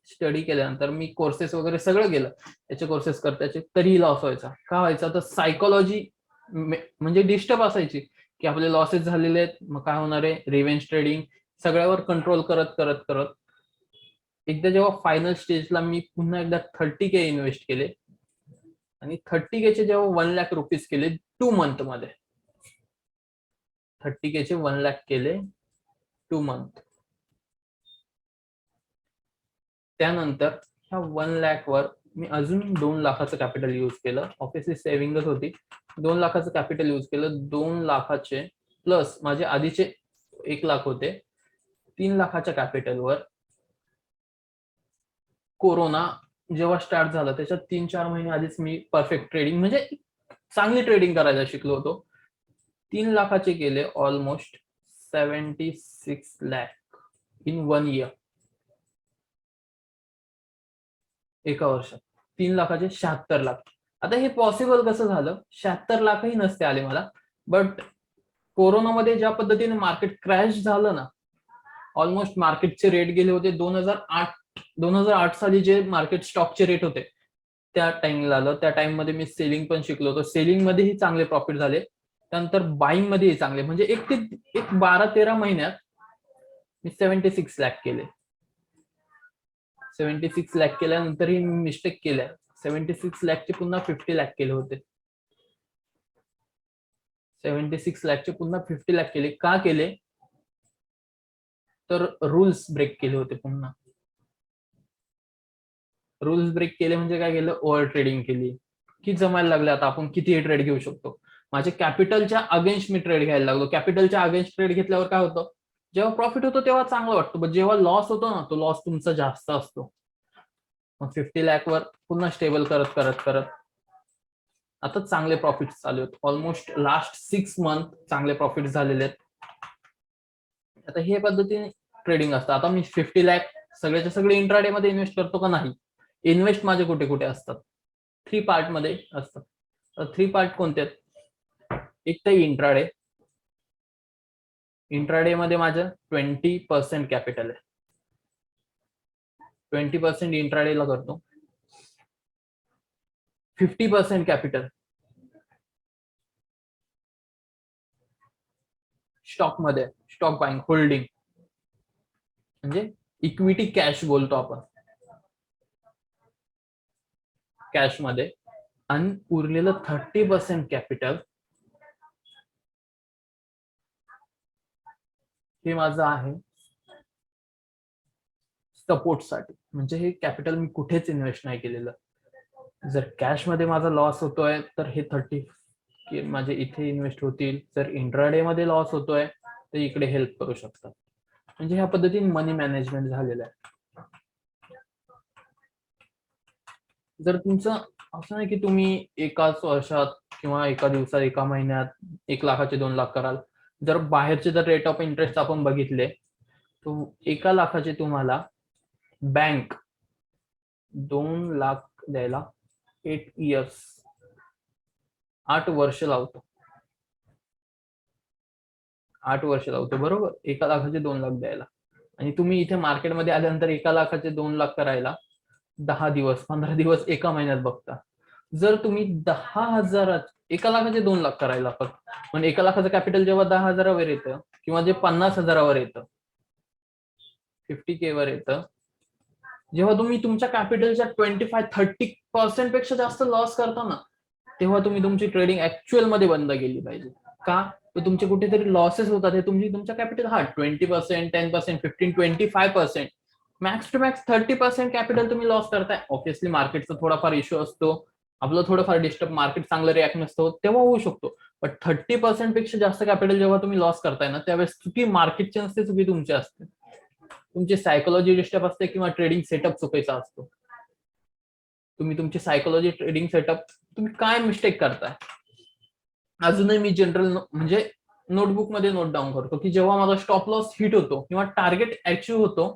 स्टडी केल्यानंतर मी कोर्सेस वगैरे सगळं गेलं, त्याचे कोर्सेस करताचे, तरीही लॉस व्हायचा. का व्हायचा, तर सायकोलॉजी म्हणजे डिस्टर्ब असायची की आपले लॉसेस झालेले आहेत, मग काय होणार आहे, रिव्हेंज ट्रेडिंग, सगळ्यावर कंट्रोल करत करत करत एकदा जेव्हा फायनल स्टेजला मी पुन्हा एकदा 30K इन्व्हेस्ट केले आणि 30K चे जेव्हा 1 लाख रुपीज केले 2 मंथ मध्ये, 30K चे 1 लाख केले 2 मंथ. त्यानंतर ह्या 1 लाख वर मी अजून 2 लाखाचं कॅपिटल यूज केलं. ऑब्विसली सेव्हिंगच होती. 2 लाखाचं कॅपिटल यूज केलं. 2 लाखाचे प्लस माझे आधीचे 1 लाख होते, 3 लाखाच्या कॅपिटलवर कोरोना जेव्हा स्टार्ट झाला त्याच्या 3-4 महिने आधीच मी परफेक्ट ट्रेडिंग म्हणजे चांगली ट्रेडिंग करायला शिकलो होतो. 3 लाखाचे केले ऑलमोस्ट 76 लाख इन 1 इयर. एका वर्षात 3 लाखाचे 76 लाख. आता हे पॉसिबल कसं झालं, 76 लाखही नसते आले मला, बट कोरोनामध्ये ज्या पद्धतीने मार्केट क्रॅश झालं ना, ऑलमोस्ट मार्केटचे रेट गेले होते 2008 साली जे मार्केट स्टॉकचे रेट होते त्या टाइमला आलं. त्या टाइम मध्ये मी सेलिंग पण शिकलो होतो. सेलिंग मध्येही चांगले प्रॉफिट झाले, त्यानंतर बाईंग मध्येही चांगले, म्हणजे एक 12-13 महिन्यात मी 76 लाख केले. 76 लाख केल्यानंतरही मी मिस्टेक केल्या. 76 लाखचे पुन्हा 50 लाख केले होते. 76 लाखचे पुन्हा 50 लाख केले. का केले, तर रूल्स ब्रेक केले होते. पुन्हा रूल्स ब्रेक केले म्हणजे काय केलं, ओव्हर ट्रेडिंग केली की जमायला लागले. आता आपण कितीही ट्रेड घेऊ शकतो. माझ्या कॅपिटलच्या अगेन्स्ट मी ट्रेड घ्यायला लागलो. कॅपिटलच्या अगेन्स्ट ट्रेड घेतल्यावर काय होतं, जेव्हा प्रॉफिट होतो तेव्हा चांगलं वाटतं, पण जेव्हा लॉस होतो ना, तो लॉस तुमचा जास्त असतो. मग 50 लाख वर पुन्हा स्टेबल करत करत करत आता चांगले प्रॉफिट चालू आहेत. ऑलमोस्ट लास्ट 6 मंथ चांगले प्रॉफिट झालेले आहेत. आता हे पद्धतीने ट्रेडिंग असतं. आता मी 50 लाख सगळ्याच्या सगळे इंट्राडे मध्ये इन्व्हेस्ट करतो का नाही, इन्व्हेस्ट माझे कुठे कुठे असतात, 3 पार्ट मध्ये असतात. तर 3 पार्ट कोणते आहेत, एक तर इंट्राडे. इंट्राडे मध्ये माझं 20% कॅपिटल आहे. 20% इंट्राडेला करतो. 50% कॅपिटल स्टॉक मध्ये, स्टॉक बाईंग, होल्डिंग, म्हणजे इक्विटी कॅश बोलतो आपण, कॅश मध्ये. आणि उरलेलं 30% कॅपिटल हे माझं आहे सपोर्टसाठी. म्हणजे हे कॅपिटल मी कुठेच इन्व्हेस्ट नाही केलेलं. जर कॅश मध्ये माझा लॉस होतोय तर हे 30 माझे इथे इन्व्हेस्ट होतील. जर इंट्राडे मध्ये लॉस होतोय तर इकडे हेल्प करू शकतात. म्हणजे ह्या पद्धतीने मनी मॅनेजमेंट झालेलं आहे. जर तुमचं असं नाही की तुम्ही एकाच वर्षात किंवा एका दिवसात, एका महिन्यात 1 लाखाचे 2 लाख कराल. जर बाहेरचे जर रेट ऑफ इंटरेस्ट आपण बघितले तर 1 लाखाचे तुम्हाला बँक 2 लाख द्यायला 8 इयर्स, 8 वर्ष लावतो. 8 वर्ष लावतो, बरोबर. 1 लाखाचे 2 लाख द्यायला. आणि तुम्ही इथे मार्केटमध्ये आल्यानंतर 1 लाखाचे 2 लाख करायला 10 दिवस, 15 दिवस, एका महिन्यात बघता. जर तुम्ही 10,000 1 लाखाचे 2 लाख करायला फक्त, पण 1 लाखाचं कॅपिटल जेव्हा 10,000वर येतं किंवा जे 50,000वर येतं, 50K वर येतं, जेव्हा तुम्ही तुमच्या कॅपिटलच्या 25-30% पेक्षा जास्त लॉस करता ना, तेव्हा तुम्ही तुमची ट्रेडिंग ऍक्च्युअल मध्ये बंद केली पाहिजे. का? तर तुमचे कुठेतरी लॉसेस होतात, हे तुमच्या capital 20%, 10%, 15, 25%, max to max 30% capital तुम्ही लॉस करताय. ऑब्व्हियसली मार्केटचा थोडाफार इश्यू असतो, आपलं थोडंफार डिस्टर्ब, मार्केट चांगलं रिॲक्ट नसतो तेव्हा होऊ शकतो. पण 30% पेक्षा जास्त कॅपिटल जेव्हा तुम्ही लॉस करताय ना, त्यावेळेस चुकी मार्केटची नसते, चुकी तुमची असते. तुमची सायकोलॉजी डिस्टर्ब असते किंवा ट्रेडिंग सेटअप चुकीचा असतो. तुम्ही तुमची सायकोलॉजी, ट्रेडिंग सेटअप, तुम्ही काय मिस्टेक करताय. अजूनही मी जनरल म्हणजे नोटबुक मध्ये नोट डाऊन करतो की जेव्हा माझा स्टॉप लॉस हिट होतो किंवा टार्गेट अचीव्ह होतो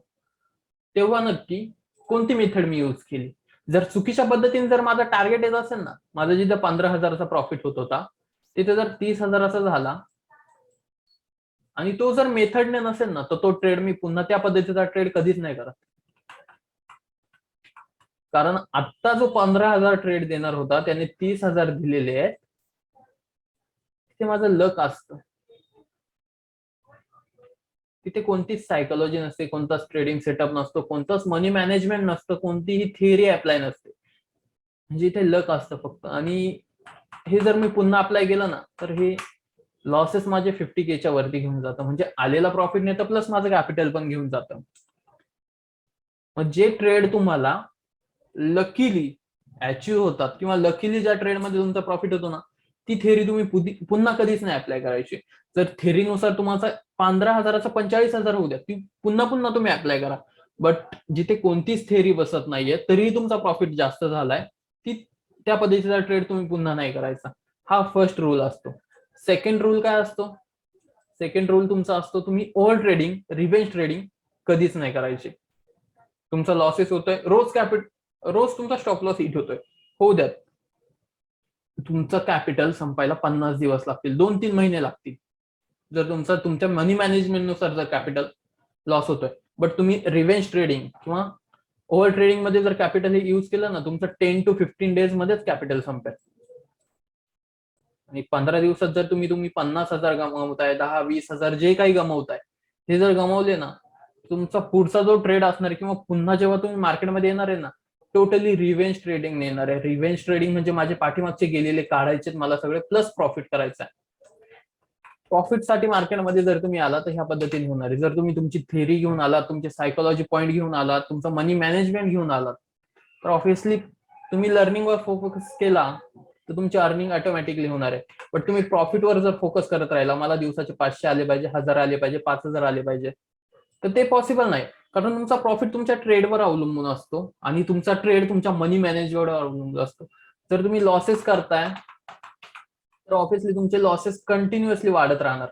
तेव्हा नक्की कोणती मेथड मी यूज केली. जर चुकीच्या पद्धतीने जर माझा टार्गेट येत असेल ना, माझा जिथं 15,000चा प्रॉफिट होत होता तिथे जर 30,000चा झाला आणि तो जर मेथडने नसेल ना, तर तो ट्रेड मी पुन्हा त्या पद्धतीचा ट्रेड कधीच नाही करत. कारण आता जो 15,000 ट्रेड देणार होता त्याने 30,000 दिलेले आहेत, ते माझं लक असतं. तिथे कोणतीच सायकोलॉजी नसते, कोणताच ट्रेडिंग सेटअप नसतो, कोणताच मनी मॅनेजमेंट नसतं, कोणतीही थिअरी अप्लाय नसते. म्हणजे इथे लक असतं फक्त. आणि हे जर मी पुन्हा अप्लाय केलं ना, तर हे लॉसेस माझे 50K वरती घेऊन जातं. म्हणजे आलेला प्रॉफिट नेतं प्लस माझं कॅपिटल पण घेऊन जातं. मग जे ट्रेड तुम्हाला लकीली अचीव्ह होतात किंवा लकीली ज्या ट्रेडमध्ये तुमचा प्रॉफिट होतो ना, ती थेअरी तुम्ही पुन्हा कधीच नाही अप्लाय करायची. जर थेअरीनुसार तुम्हाला 15,000चा 45,000 होऊ द्या, ती पुन्हा पुन्हा तुम्ही अप्लाय करा. बट जिथे कोणतीच थेअरी बसत नाहीये तरीही तुमचा प्रॉफिट जास्त झालाय, ती त्या पद्धतीचा ट्रेड तुम्ही पुन्हा नाही करायचा. हा फर्स्ट रूल असतो. सेकंड रूल काय असतो? सेकंड रूल तुमचा असतो, तुम्ही ओव्हर ट्रेडिंग, रिव्हेंज ट्रेडिंग कधीच नाही करायची. तुमचा लॉसेस होतोय, रोज तुमचा स्टॉप लॉस हिट होतोय, होऊ द्यात. तुमचं कॅपिटल संपायला 50 दिवस लागतील, 2-3 महिने लागतील. जर तुमच्या मनी मॅनेजमेंट नुसार जर कॅपिटल लॉस होतोय, बट तुम्ही रिव्हेंज ट्रेडिंग किंवा ओव्हर ट्रेडिंग मध्ये जर कॅपिटल हे युज केलं ना, तुमचं 10 to 15 डेज मध्येच कॅपिटल संपेल. आणि 15 दिवसात जर तुम्ही 50,000 गमावताय, 10-20,000 जे काही गमावताय, हे जर गमावले ना, तुमचा पुढचा जो ट्रेड असणार किंवा पुन्हा जेव्हा तुम्ही मार्केटमध्ये येणार आहे ना, टोटली रिव्हेंज ट्रेडिंग येणार आहे. रिव्हेंज ट्रेडिंग म्हणजे माझे पाठीमागचे गेलेले काढायचे मला सगळे, प्लस प्रॉफिट करायचा आहे. प्रॉफिट साठी मार्केटमध्ये जर तुम्ही आला तर ह्या पद्धतीने होणार आहे. जर तुम्ही तुमची थेअरी घेऊन आलात, तुमचे सायकोलॉजी पॉईंट घेऊन आलात, तुमचा मनी मॅनेजमेंट घेऊन आलात, तर ऑब्व्हियसली तुम्ही लर्निंगवर फोकस केला तर तुमची अर्निंग ऑटोमॅटिकली होणार आहे. बट तुम्ही प्रॉफिटवर जर फोकस करत राहिला, मला दिवसाचे 500 आले पाहिजे, 1000 आले पाहिजे, 5,000 आले पाहिजे, तर ते पॉसिबल नाही. कारण तुमचा प्रॉफिट तुमच्या ट्रेडवर अवलंबून असतो आणि तुमचा ट्रेड तुमच्या मनी मॅनेजमेंटवर अवलंबून असतो. जर तुम्ही लॉसेस करताय तर ऑब्व्हियसली तुमचे लॉसेस कंटिन्युअसली वाढत राहणार.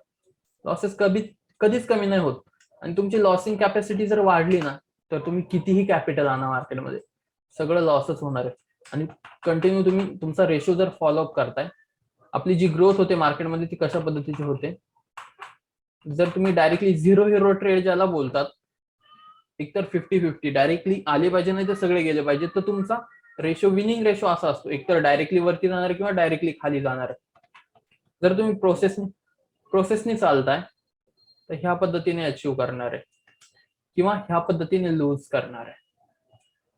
लॉसेस कधीच कमी नाही होत. आणि तुमची लॉसिंग कॅपॅसिटी जर वाढली ना, तर तुम्ही कितीही कॅपिटल आणा मार्केटमध्ये, सगळं लॉसच होणार आहे. आणि कंटिन्यू तुम्ही तुमचा रेशो जर फॉलोअप करताय, आपली जी ग्रोथ होते मार्केटमध्ये ती कशा पद्धतीची होते. जर तुम्ही डायरेक्टली झिरो हिरो ट्रेड ज्याला बोलतात, एकतर 50-50 डायरेक्टली आले पाहिजे, नाही तर सगळे गेले पाहिजे, तर तुमचा रेशो, विनिंग रेशो असा असतो, एकतर डायरेक्टली वरती जाणार किंवा डायरेक्टली खाली जाणार. जर तुम्ही प्रोसेसने चालताय तर ह्या पद्धतीने अचीव्ह करणार आहे किंवा ह्या पद्धतीने लूज करणार आहे.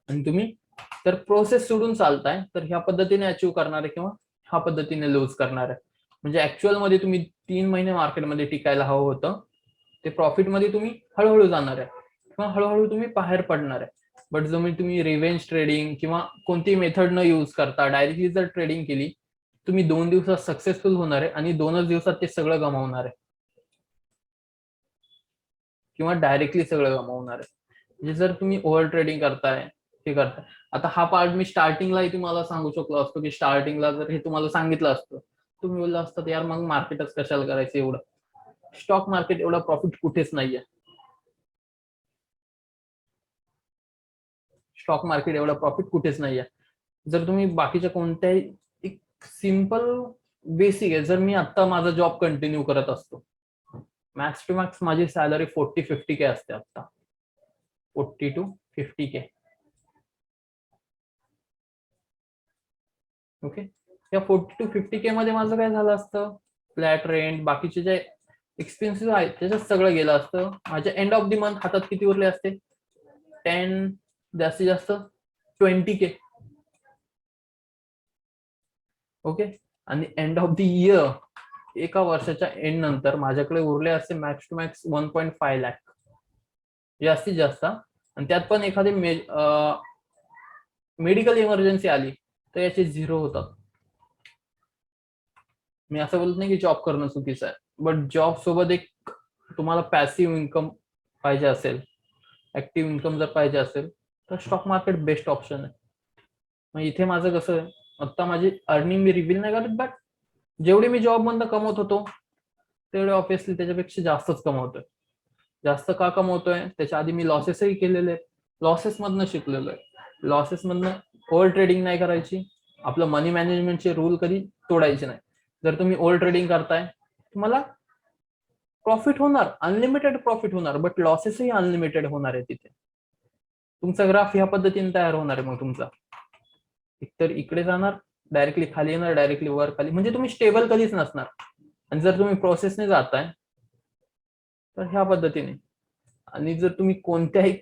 आणि तुम्ही जर प्रोसेस सोडून चालताय तर ह्या पद्धतीने अचीव्ह करणार आहे किंवा ह्या पद्धतीने लूज करणार आहे. म्हणजे ऍक्च्युअल मध्ये तुम्ही 3 महिने मार्केटमध्ये टिकायला हवं होतं, ते प्रॉफिटमध्ये तुम्ही हळूहळू जाणार आहे किंवा हळूहळू तुम्ही बाहेर पडणार आहे. बट जर तुम्ही रिव्हेंज ट्रेडिंग किंवा कोणती मेथड न यूज करता डायरेक्टली जर ट्रेडिंग केली, तुम्ही 2 दिवसात सक्सेसफुल होणार आहे आणि 2च दिवसात ते सगळं गमावणार आहे किंवा डायरेक्टली सगळं गमावणार आहे. म्हणजे जर तुम्ही ओव्हर ट्रेडिंग करताय, हे करताय. आता हा पार्ट मी स्टार्टिंगलाही तुम्हाला सांगू शकलो असतो की स्टार्टिंगला जर हे तुम्हाला सांगितलं असतं, तुम्ही बोलला असतात यार मग मार्केटच कशाला करायचं एवढं, स्टॉक मार्केट एवढा प्रॉफिट कुठेच नाहीये. स्टॉक मार्केट एवढा प्रॉफिट कुठेच नाहीये. जर तुम्ही बाकीच्या कोणत्याही, एक सिम्पल बेसिक आहे, जर मी आता माझा जॉब कंटिन्यू करत असतो, मॅक्स टू मॅक्स माझी सॅलरी 40-50K असते आता, 40 to 50K. ओके, या 40 to 50K मध्ये माझं काय झालं असतं, फ्लॅट रेंट, बाकीचे जे एक्सपेन्सेस आहेत त्याच्यात सगळं गेलं असतं. माझ्या एंड ऑफ द मंथ हातात किती उरले असते, 10, जास्तीत जास्त 20K. ओके, आणि एंड ऑफ द इयर एका वर्षाच्या एंड नंतर माझ्याकडे उरले असते मॅक्स टू मॅक्स 1.5 लाख जास्तीत जास्त. आणि त्यात पण एखादी मेडिकल इमर्जन्सी आली तर याचे 0 होतात. मी असं बोलत नाही की जॉब करणं चुकीचं आहे, बट जॉब सोबत एक तुम्हाला पॅसिव्ह इन्कम पाहिजे असेल, ऍक्टिव्ह इन्कम जर पाहिजे असेल तर स्टॉक मार्केट बेस्ट ऑप्शन आहे. मग इथे माझं कसं आहे, आता माझी अर्निंग मी रिव्हील नाही करत, बट जेवढी मी जॉब मधनं कमवत होतो तेवढे ऑब्व्हियसली त्याच्यापेक्षा जास्तच कमवतोय. जास्त का कमवतोय, त्याच्या आधी मी लॉसेसही केलेले आहेत, लॉसेस मधनं शिकलेलो आहे. लॉसेस मधनं ओव्हर ट्रेडिंग नाही करायची, आपलं मनी मॅनेजमेंटचे रूल कधी तोडायचे नाही. जर तुम्ही ओव्हर ट्रेडिंग करताय तुम्हाला प्रॉफिट होणार, अनलिमिटेड प्रॉफिट होणार, बट लॉसेसही अनलिमिटेड होणार आहे. तिथे तुमचा ग्राफ ह्या पद्धतीने तयार होणार आहे. मग तुमचा एकतर इकडे जाणार, डायरेक्टली खाली येणार, डायरेक्टली वर खाली, म्हणजे तुम्ही स्टेबल कधीच नसणार. आणि जर तुम्ही प्रोसेसने जाताय तर ह्या पद्धतीने, आणि जर तुम्ही कोणत्याही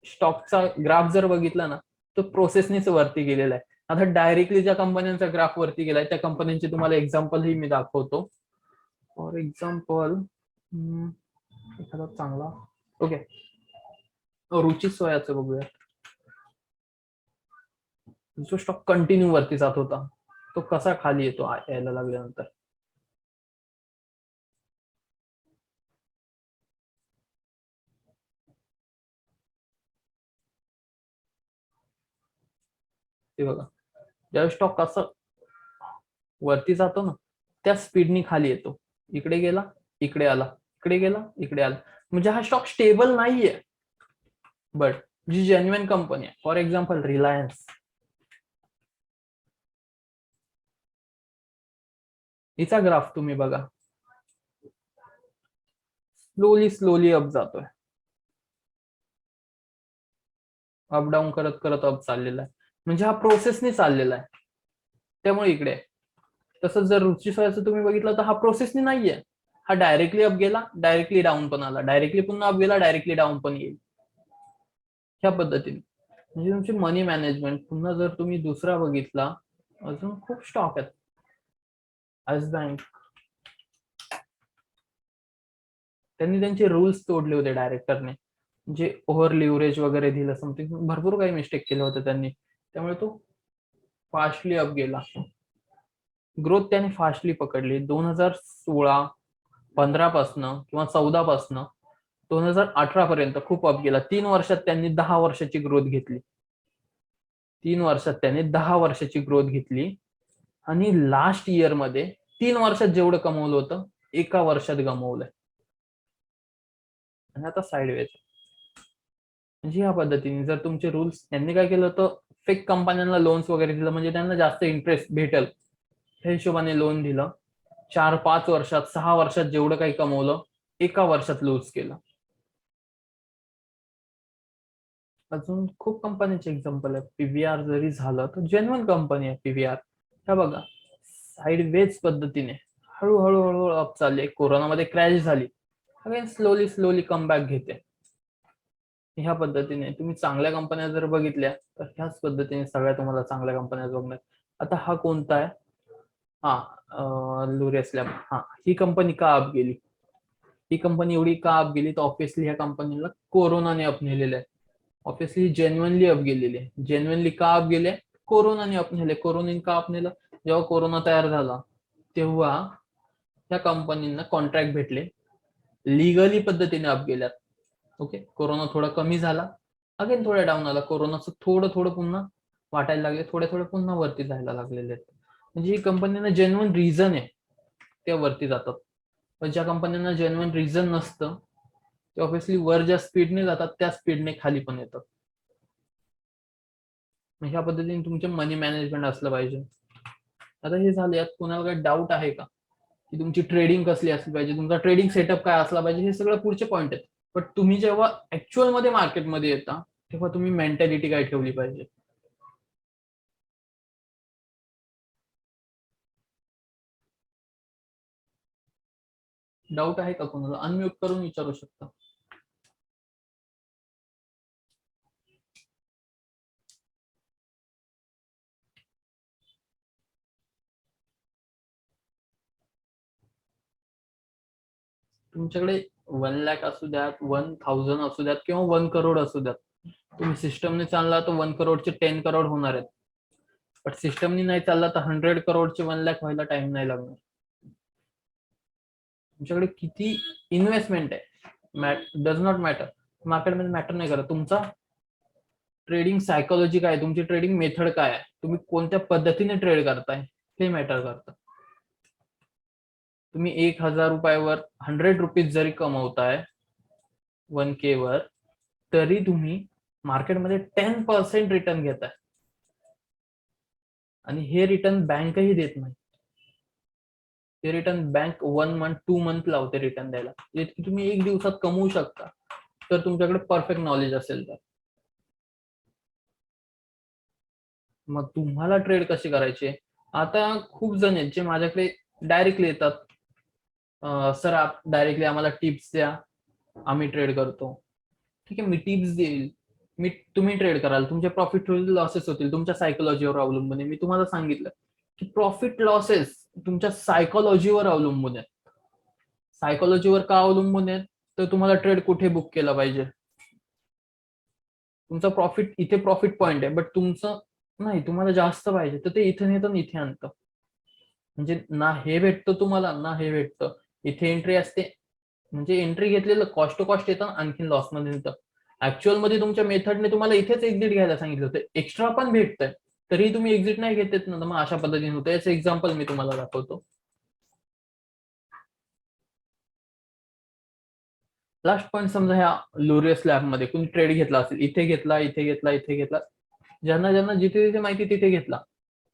स्टॉकचा ग्राफ जर बघितला ना तो प्रोसेसनेच वरती गेलेला आहे. आता डायरेक्टली ज्या कंपन्यांचा ग्राफ वरती गेलाय त्या कंपन्यांचे तुम्हाला एक्झाम्पलही मी दाखवतो. फॉर एक्झाम्पल एखादा चांगला, ओके, रुची सोयाचं बघूया. जो स्टॉक कंटिन्यू वरती जात होता तो कसा खाली येतो यायला लागल्यानंतर. ते बघा, ज्यावेळी स्टॉक कसं वरती जातो ना त्या स्पीडनी खाली येतो. इकडे गेला, इकडे आला, इकडे गेला, इकडे आला. म्हणजे हा स्टॉक स्टेबल नाहीये. बट जी जेन्युइन कंपनी आहे, फॉर एक्झाम्पल रिलायन्स, हिचा ग्राफ तुम्ही बघा, स्लोली स्लोली अप जातोय, अप डाऊन करत करत अप चाललेला आहे. म्हणजे हा प्रोसेसने चाललेला आहे, त्यामुळे इकडे. तसंच जर रुची सोयाचं तुम्ही बघितलं तर हा प्रोसेसने नाहीये. हा डायरेक्टली अप गेला, डायरेक्टली डाऊन पण आला, डायरेक्टली पुन्हा अप गेला, डायरेक्टली डाऊन पण येईल. ह्या पद्धतीने म्हणजे तुमची मनी मॅनेजमेंट. पुन्हा जर तुम्ही दुसरा बघितला, अजून खूप स्टॉक आहेत. एस बँक, त्यांनी त्यांचे रूल्स तोडले होते डायरेक्टरने, जे ओव्हर लिव्हरेज वगैरे दिलं, समथिंग भरपूर काही मिस्टेक केलं होतं त्यांनी, त्यामुळे तो फास्टली अप गेला. ग्रोथ त्याने फास्टली पकडली. 2016 15 पासनं किंवा 14 पासनं 2018 पर्यंत खूप अप गेला. 3 वर्षात त्यांनी 10 वर्षाची ग्रोथ घेतली. 3 वर्षात त्याने 10 वर्षाची ग्रोथ घेतली. आणि लास्ट इयर मध्ये 3 वर्षात जेवढं कमवलं होतं एका वर्षात गमवलंय. आणि आता साईडवेज. म्हणजे या पद्धतीने जर तुमचे रूल्स, त्यांनी काय केलं होतं, फेक कंपन्यांना लोन्स वगैरे दिलं, म्हणजे त्यांना जास्त इंटरेस्ट भेटेल त्या हिशोबाने लोन दिलं. 4-5 वर्षात 6 वर्षात जेवढं काही कमवलं एका वर्षात लूज केलं. अजून खूप कंपन्यांचे एक्झाम्पल आहे. पीव्हीआर जरी झालं तर जेन्युइन कंपनी आहे पीव्हीआर. हे बघा, साईडवेज पद्धतीने हळूहळू हळूहळू अप चालली. कोरोनामध्ये क्रॅश झाली, अगेन स्लोली स्लोली कमबॅक घेते. ह्या पद्धतीने तुम्ही चांगल्या कंपन्या जर बघितल्या तर ह्याच पद्धतीने सगळ्या तुम्हाला चांगल्या कंपन्या बघणार. आता हा कोणता आहे, हा लुरेस लॅब. हा, ही कंपनी का अप गेली, ही कंपनी एवढी का अप गेली, तर ऑब्व्हियसली ह्या कंपनीला कोरोनाने अप नेलेलं आहे. ऑब्व्हियसली जेन्युइनली अप गेलेले. जेन्युइनली का अप गेले, कोरोनाने अप नेले. कोरोनाने का अप नेलं, जेव्हा कोरोना तयार झाला तेव्हा त्या कंपनींना कॉन्ट्रॅक्ट भेटले, लिगली पद्धतीने अप गेल्यात. ओके, कोरोना थोडा कमी झाला, अगेन थोडा डाऊन आला, कोरोनाचं थोडं थोडं पुन्हा वाटायला लागले, थोडे थोडे पुन्हा वरती जायला लागलेले आहेत. म्हणजे ही कंपनीना जेन्युइन रिझन आहे त्या वरती जातात. पण ज्या कंपन्यांना जेन्युइन रिझन नसतं ते ऑब्व्हियसली वर ज्या स्पीडने जातात त्या स्पीडने खाली पण येतात. ह्या पद्धतीने तुमचे मनी मॅनेजमेंट असलं पाहिजे. आता हे झाले, यात कोणाला काही डाऊट आहे का, की तुमची ट्रेडिंग कसली असली पाहिजे, तुमचा ट्रेडिंग सेटअप काय असला पाहिजे, हे सगळं पुढचे पॉईंट आहेत. पण तुम्ही जेव्हा ऍक्च्युअल मध्ये मार्केटमध्ये येता तेव्हा तुम्ही मेंटॅलिटी काय ठेवली पाहिजे. डाऊट आहे का कोणाला, अनम्यूट करून विचारू शकता. तुमच्याकडे 1 लाख असू द्यात, 1000 असू द्यात किंवा 1 करोड असू द्यात, तुम्ही सिस्टमने चालला तर 1 करोडचे 10 करोड होणार आहेत. पण सिस्टमनी नाही चालला तर 100 करोडचे 1 लाख व्हायला टाइम नाही लागणार. तुमच्याकडे किती इन्व्हेस्टमेंट आहे डज नॉट मॅटर, मार्केटमध्ये मॅटर नाही करत. तुमचा ट्रेडिंग सायकोलॉजी काय आहे, तुमची ट्रेडिंग मेथड काय आहे, तुम्ही कोणत्या पद्धतीने ट्रेड करताय हे मॅटर करतं. तुम्ही 1000 रुपयावर 100 रुपीज जरी कमवताय 1K वर, तरी तुम्ही मार्केटमध्ये 10% रिटर्न घेताय आणि हे रिटर्न बँकही देत नाही. ते रिटर्न बँक 1 मंथ 2 मंथ लावते रिटर्न द्यायला. इतकी तुम्ही 1 दिवसात कमवू शकता तर तुमच्याकडे परफेक्ट नॉलेज असेल तर. मग तुम्हाला ट्रेड कशी करायची, आता खूप जण आहेत जे माझ्याकडे डायरेक्टली येतात, सर डायरेक्टली आम्हाला टिप्स द्या, आम्ही ट्रेड करतो. ठीक आहे, मी टिप्स देईल, तुम्ही ट्रेड कराल, तुमचे प्रॉफिट होईल, लॉसेस होतील, तुमच्या सायकोलॉजीवर अवलंबून आहे. मी तुम्हाला सांगितलं की प्रॉफिट लॉसेस तुमच्या सायकोलॉजीवर अवलंबून आहेत. सायकोलॉजीवर का अवलंबून आहेत, तर तुम्हाला ट्रेड कुठे बुक केला पाहिजे. तुमचा प्रॉफिट इथे प्रॉफिट पॉइंट आहे, बट तुमचं नाही, तुम्हाला जास्त पाहिजे तर ते इथे नेतं इथे आणतं. म्हणजे ना हे भेटतं तुम्हाला ना हे भेटतं. इथे एंट्री असते, म्हणजे एंट्री घेतलेलं कॉस्ट टू कॉस्ट येतं, आणखी लॉस मध्ये येतं. ऍक्च्युअल मध्ये तुमच्या मेथडने तुम्हाला इथेच एक्झिट घ्यायला सांगितलं होतं, एक्स्ट्रा पण भेटतंय तरी तुम्ही एक्झिट नाही घेत ना, मग अशा पद्धतीने होतं. याचं एक्झाम्पल मी तुम्हाला दाखवतो. लास्ट पॉईंट, समजा ह्या लोरियस लॅब मध्ये कोणी ट्रेड घेतला असेल, इथे घेतला, इथे घेतला, इथे घेतला, ज्यांना ज्यांना जिथे जिथे माहिती तिथे घेतला.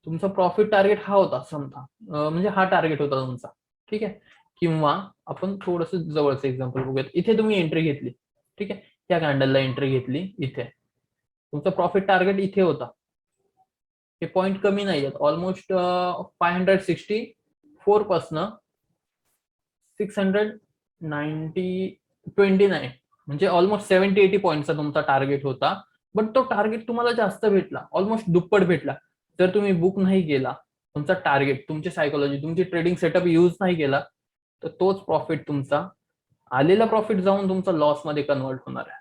तुमचा प्रॉफिट टार्गेट हा होता समजा, म्हणजे हा टार्गेट होता तुमचा. ठीक आहे, किंवा आपण थोडस जवळचं एक्झाम्पल बघूयात. इथे तुम्ही एंट्री घेतली, ठीक आहे, त्या कॅन्डलला एंट्री घेतली, इथे तुमचा प्रॉफिट टार्गेट इथे होता. हे पॉईंट कमी नाही आहेत, ऑलमोस्ट 564 पासन 629 म्हणजे ऑलमोस्ट 70-80 पॉईंटचा तुमचा टार्गेट होता. बट तो टार्गेट तुम्हाला जास्त भेटला, ऑलमोस्ट दुप्पट भेटला. जर तुम्ही बुक नाही केला तुमचा टार्गेट, तुमची सायकोलॉजी, तुमची ट्रेडिंग सेटअप यूज नाही केला, तर तोच प्रॉफिट तुमचा, आलेला प्रॉफिट जाऊन तुमचा लॉस मध्ये कन्वर्ट होणार आहे.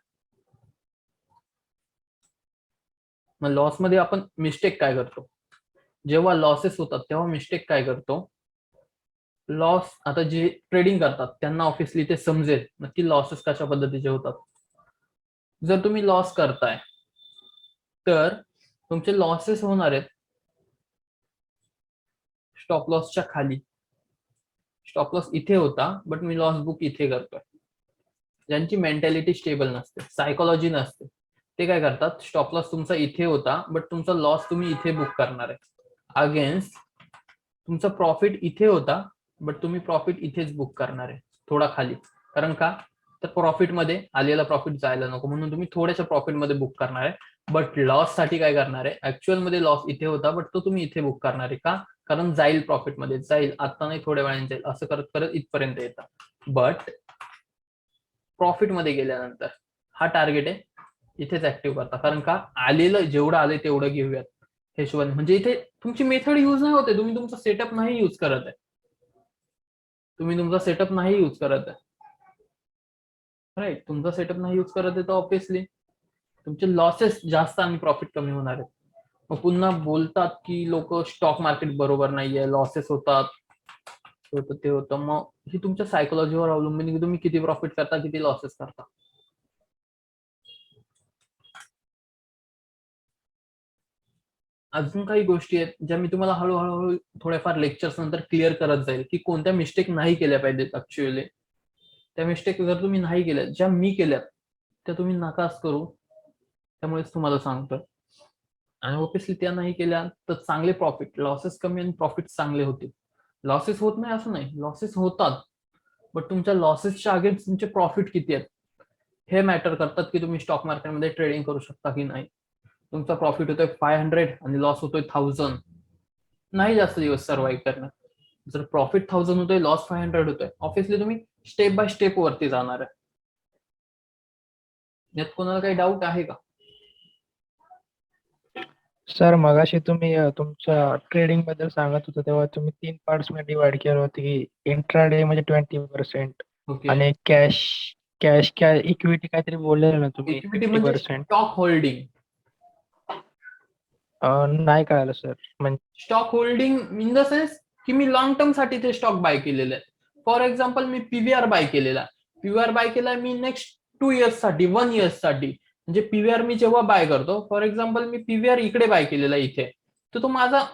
मग लॉस मध्ये आपण मिस्टेक काय करतो, जेव्हा लॉसेस होतात तेव्हा मिस्टेक काय करतो. लॉस, आता जे ट्रेडिंग करतात त्यांना ऑब्व्हियसली ते समजेल नक्की लॉसेस कशा पद्धतीचे होतात. जर तुम्ही लॉस करताय तर तुमचे लॉसेस होणार आहेत स्टॉप लॉसच्या खाली. स्टॉप लॉस इथे होता बट मी लॉस बुक इथे करतोय. ज्यांची मेंटॅलिटी स्टेबल नसते, सायकोलॉजी नसते, ते काय करतात, स्टॉप लॉस तुमचा इथे होता बट तुमचा लॉस तुम्ही इथे बुक करणार आहे. अगेन्स्ट तुमचा प्रॉफिट इथे होता बट तुम्ही प्रॉफिट इथेच बुक करणार आहे, थोडा खाली. कारण का, तर प्रॉफिट मध्ये आलेला प्रॉफिट जायला नको म्हणून तुम्ही थोड्याशा प्रॉफिट मध्ये बुक करणार आहे. बट लॉस साठी काय करणार आहे, ऍक्च्युअल मध्ये लॉस इथे होता बट तो तुम्ही इथे बुक करणार आहे. का, कारण जाईल प्रॉफिट मध्ये, जाईल आता नाही थोड्या वेळाने जाईल, असं करत करत इथपर्यंत येतं. बट प्रॉफिट मध्ये गेल्यानंतर हा टार्गेट आहे, इथेच ऍक्टिव्ह करता. कारण का, आलेलं जेवढं आलंय तेवढं घेऊयात हिशोबाने. म्हणजे इथे तुमची मेथड युज नाही होते, तुम्ही तुमचा सेटअप नाही युज करत आहे, तुम्ही तुमचा सेटअप नाही युज करत आहे. राईट, तुमचा सेटअप नाही युज करत आहे तर ऑब्व्हियसली तुमचे लॉसेस जास्त आणि प्रॉफिट कमी होणार आहेत. मग पुन्हा बोलतात की लोक स्टॉक मार्केट बरोबर नाहीये, लॉसेस होतात, होतं ते होतं. मग ही तुमच्या सायकोलॉजीवर अवलंबून की तुम्ही किती प्रॉफिट करता, किती लॉसेस करता. अजून काही गोष्टी आहेत ज्या मी तुम्हाला हळूहळू थोड्याफार लेक्चर्स नंतर क्लिअर करत जाईल की कोणत्या मिस्टेक नाही केल्या पाहिजेत. ऍक्च्युअली त्या मिस्टेक जर तुम्ही नाही केल्या, ज्या मी केल्यात त्या तुम्ही नकाच करू, त्यामुळेच तुम्हाला सांगतो. आणि ऑब्व्हियसली त्या नाही केल्या तर चांगले प्रॉफिट, लॉसेस कमी आणि प्रॉफिट चांगले होतील. लॉसेस होत नाही असं नाही, लॉसेस होतात, बट तुमच्या लॉसेसच्या अगेन्स्ट तुमचे प्रॉफिट किती आहेत हे मॅटर करतात की तुम्ही स्टॉक मार्केटमध्ये ट्रेडिंग करू शकता की नाही. तुमचा प्रॉफिट होतोय 500 आणि लॉस होतोय 1000, नाही जास्त दिवस सर्व्हाइव्ह करणार. जर प्रॉफिट 1000 होतोय, लॉस 500 होतोय, ऑब्व्हियसली तुम्ही स्टेप बाय स्टेप वरती जाणार आहे. यात कोणाला काही डाऊट आहे का?
सर मगाशी तुम्ही तुमच्या ट्रेडिंग बद्दल सांगत होता तेव्हा तुम्ही 3 पार्ट्स मध्ये डिवाइड केलं होतं की इंट्राडे म्हणजे 20%,
ओके.
आणि कॅश कॅश काय इक्विटी काहीतरी बोललेलं ना तुम्ही
इक्विटी म्हणजे
50%.
Stock holding.
नाही कळालं सर. म्हणजे
stock holding in the sense की मी लॉंग टर्म साठी ते स्टॉक बाय केलेले आहेत. फॉर एक्झाम्पल मी पीव्हीआर बाय केलेला. पीव्हीआर बाय केला मी नेक्स्ट 2 इयर्स साठी, 1 इयर्स साठी. म्हणजे पीव्हीआर मी जेव्हा बाय करतो, फॉर एक्झाम्पल मी पीव्हीआर इकडे बाय केलेला इथे, तर तो माझा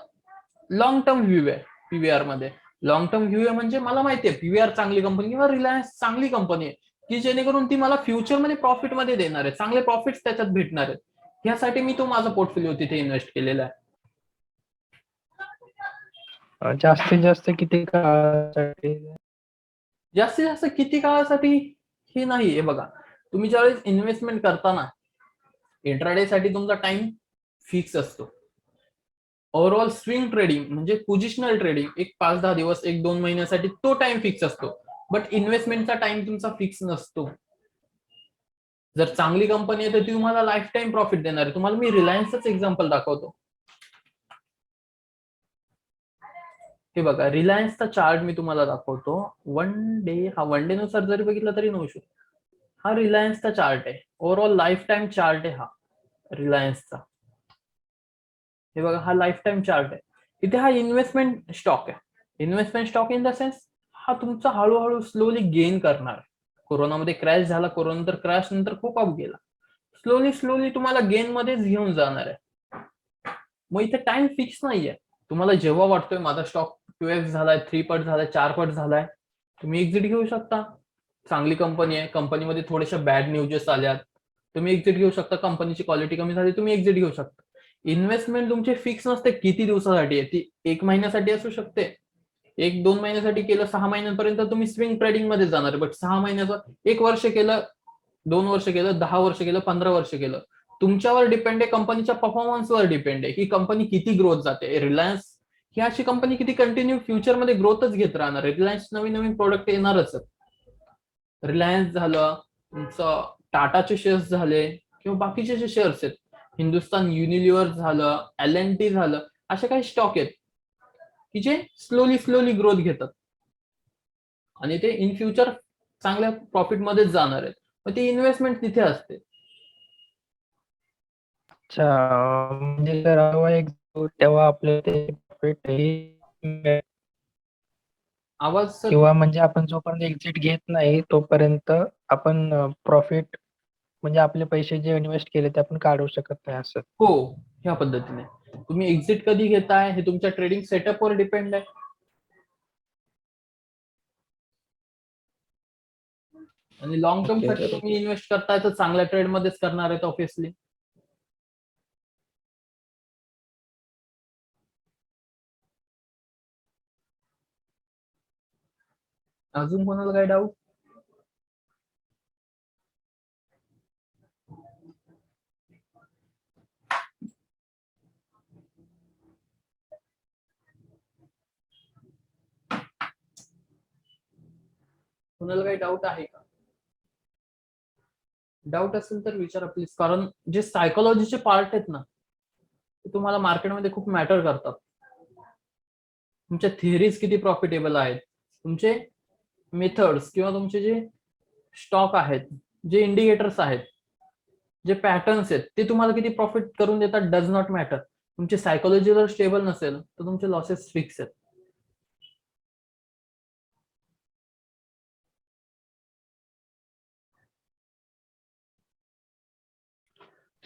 लॉंग टर्म व्ह्यू आहे. पीव्हीआर मध्ये लॉंग टर्म व्ह्यू आहे म्हणजे मला माहिती आहे पीव्हीआर चांगली कंपनी किंवा रिलायन्स चांगली कंपनी आहे, की जेणेकरून ती मला फ्युचरमध्ये प्रॉफिटमध्ये देणार आहे, चांगले प्रॉफिट्स त्याच्यात भेटणार आहेत. यासाठी मी तो माझा पोर्टफोलिओ तिथे इन्व्हेस्ट केलेला आहे.
जास्तीत जास्त किती काळासाठी?
जास्तीत जास्त किती काळासाठी हे नाही. हे बघा, तुम्ही ज्यावेळेस इन्व्हेस्टमेंट करताना इंट्राडे साठी तुमचा टाइम फिक्स असतो. ओव्हरऑल स्विंग ट्रेडिंग म्हणजे पोझिशनल ट्रेडिंग एक 5-10 दिवस, 1-2 महिन्यासाठी तो टाइम फिक्स असतो. बट इन्व्हेस्टमेंटचा टाइम तुमचा फिक्स नसतो. जर चांगली कंपनी आहे तर ती तुम्हाला लाईफ टाइम प्रॉफिट देणार आहे. तुम्हाला मी रिलायन्सच एक्झाम्पल दाखवतो. हे बघा, रिलायन्सचा चार्ट मी तुम्हाला दाखवतो. वन डे नुसार जरी बघितलं तरी नऊ शकतो. हा रिलायन्सचा चार्ट आहे. ओव्हरऑल लाईफ टाइम चार्ट आहे हा रिलायन्सचा. हे बघा, हा लाईफ टाइम चार्ट आहे. इथे हा इन्व्हेस्टमेंट स्टॉक आहे. Investment stock in the sense हा तुमचा हळूहळू स्लोली गेन करणार. कोरोनामध्ये क्रॅश झाला, कोरोना क्रॅश नंतर खूप अप गेला. स्लोली स्लोली तुम्हाला गेन मध्येच घेऊन जाणार आहे. मग इथे टाइम फिक्स नाहीये. तुम्हाला जेव्हा वाटतोय माझा स्टॉक 2x झालाय, 3 पट झालाय, 4 पट झालाय, तुम्ही एक्झिट घेऊ शकता. चांगली कंपनी आहे, कंपनीमध्ये थोड्याशा बॅड न्यूजेस आल्यात, तुम्ही एक्झिट घेऊ शकता. कंपनीची क्वालिटी कमी झाली, तुम्ही एक्झिट घेऊ शकता. इन्व्हेस्टमेंट तुमची फिक्स नसते किती दिवसासाठी आहे. ती 1 महिन्यासाठी असू शकते, 1-2 महिन्यासाठी केलं, 6 महिन्यांपर्यंत तुम्ही स्विंग ट्रेडिंग मध्ये जाणार. बट 6 महिन्याचं 1 वर्ष केलं, 2 वर्ष केलं, 10 वर्ष केलं, 15 वर्ष केलं, तुमच्यावर डिपेंड आहे, कंपनीच्या परफॉर्मन्सवर डिपेंड आहे की कंपनी किती ग्रोथ जाते. रिलायन्स ही अशी कंपनी किती कंटिन्यू फ्युचरमध्ये ग्रोथच घेत राहणार. रिलायन्स नवीन नवीन प्रोडक्ट येणारच. रिलायन्स झालं, तुमचं टाटाचे शेअर्स झाले किंवा बाकीचे जे शेअर्स आहेत, हिंदुस्तान युनिलिव्हर झालं, L&T झालं, असे काही स्टॉक आहेत की जे स्लोली स्लोली ग्रोथ घेतात आणि ते इन फ्युचर चांगल्या प्रॉफिटमध्येच जाणार आहेत. मग ती इन्व्हेस्टमेंट तिथे असते.
अच्छा. म्हणजे सर तेव्हा आपल्याला ते प्रॉफिट
आवाज सर
किंवा म्हणजे आपण जोपर्यंत एक्झिट घेत नाही तोपर्यंत आपण प्रॉफिट म्हणजे आपले पैसे जे इन्व्हेस्ट केले ते आपण काढू शकत नाही असं.
हो, ह्या पद्धतीने तुम्ही एक्झिट कधी घेताय हे तुमच्या ट्रेडिंग सेटअपवर डिपेंड आहे. आणि लॉंग टर्म
ओके
साठी
सर.
तुम्ही इन्व्हेस्ट करताय तर चांगल्या ट्रेड मध्येच करणार आहेत ऑब्व्हियसली. अजून कोणाला काय डाऊट? कोणाला काही डाऊट आहे का? डाऊट असेल तर विचारा प्लीज. कारण जे सायकोलॉजीचे पार्ट आहेत ना, ते तुम्हाला मार्केटमध्ये खूप मॅटर करतात. तुमच्या थिअरीज किती प्रॉफिटेबल आहेत, तुमचे मेथड्स किंवा तुमचे जे स्टॉक आहेत, जे इंडिकेटर्स आहेत, जे पॅटर्न्स आहेत, ते तुम्हाला किती प्रॉफिट करून देतात डज नॉट मॅटर. तुमची सायकोलॉजी जर स्टेबल नसेल तर तुमचे लॉसेस फिक्स आहेत.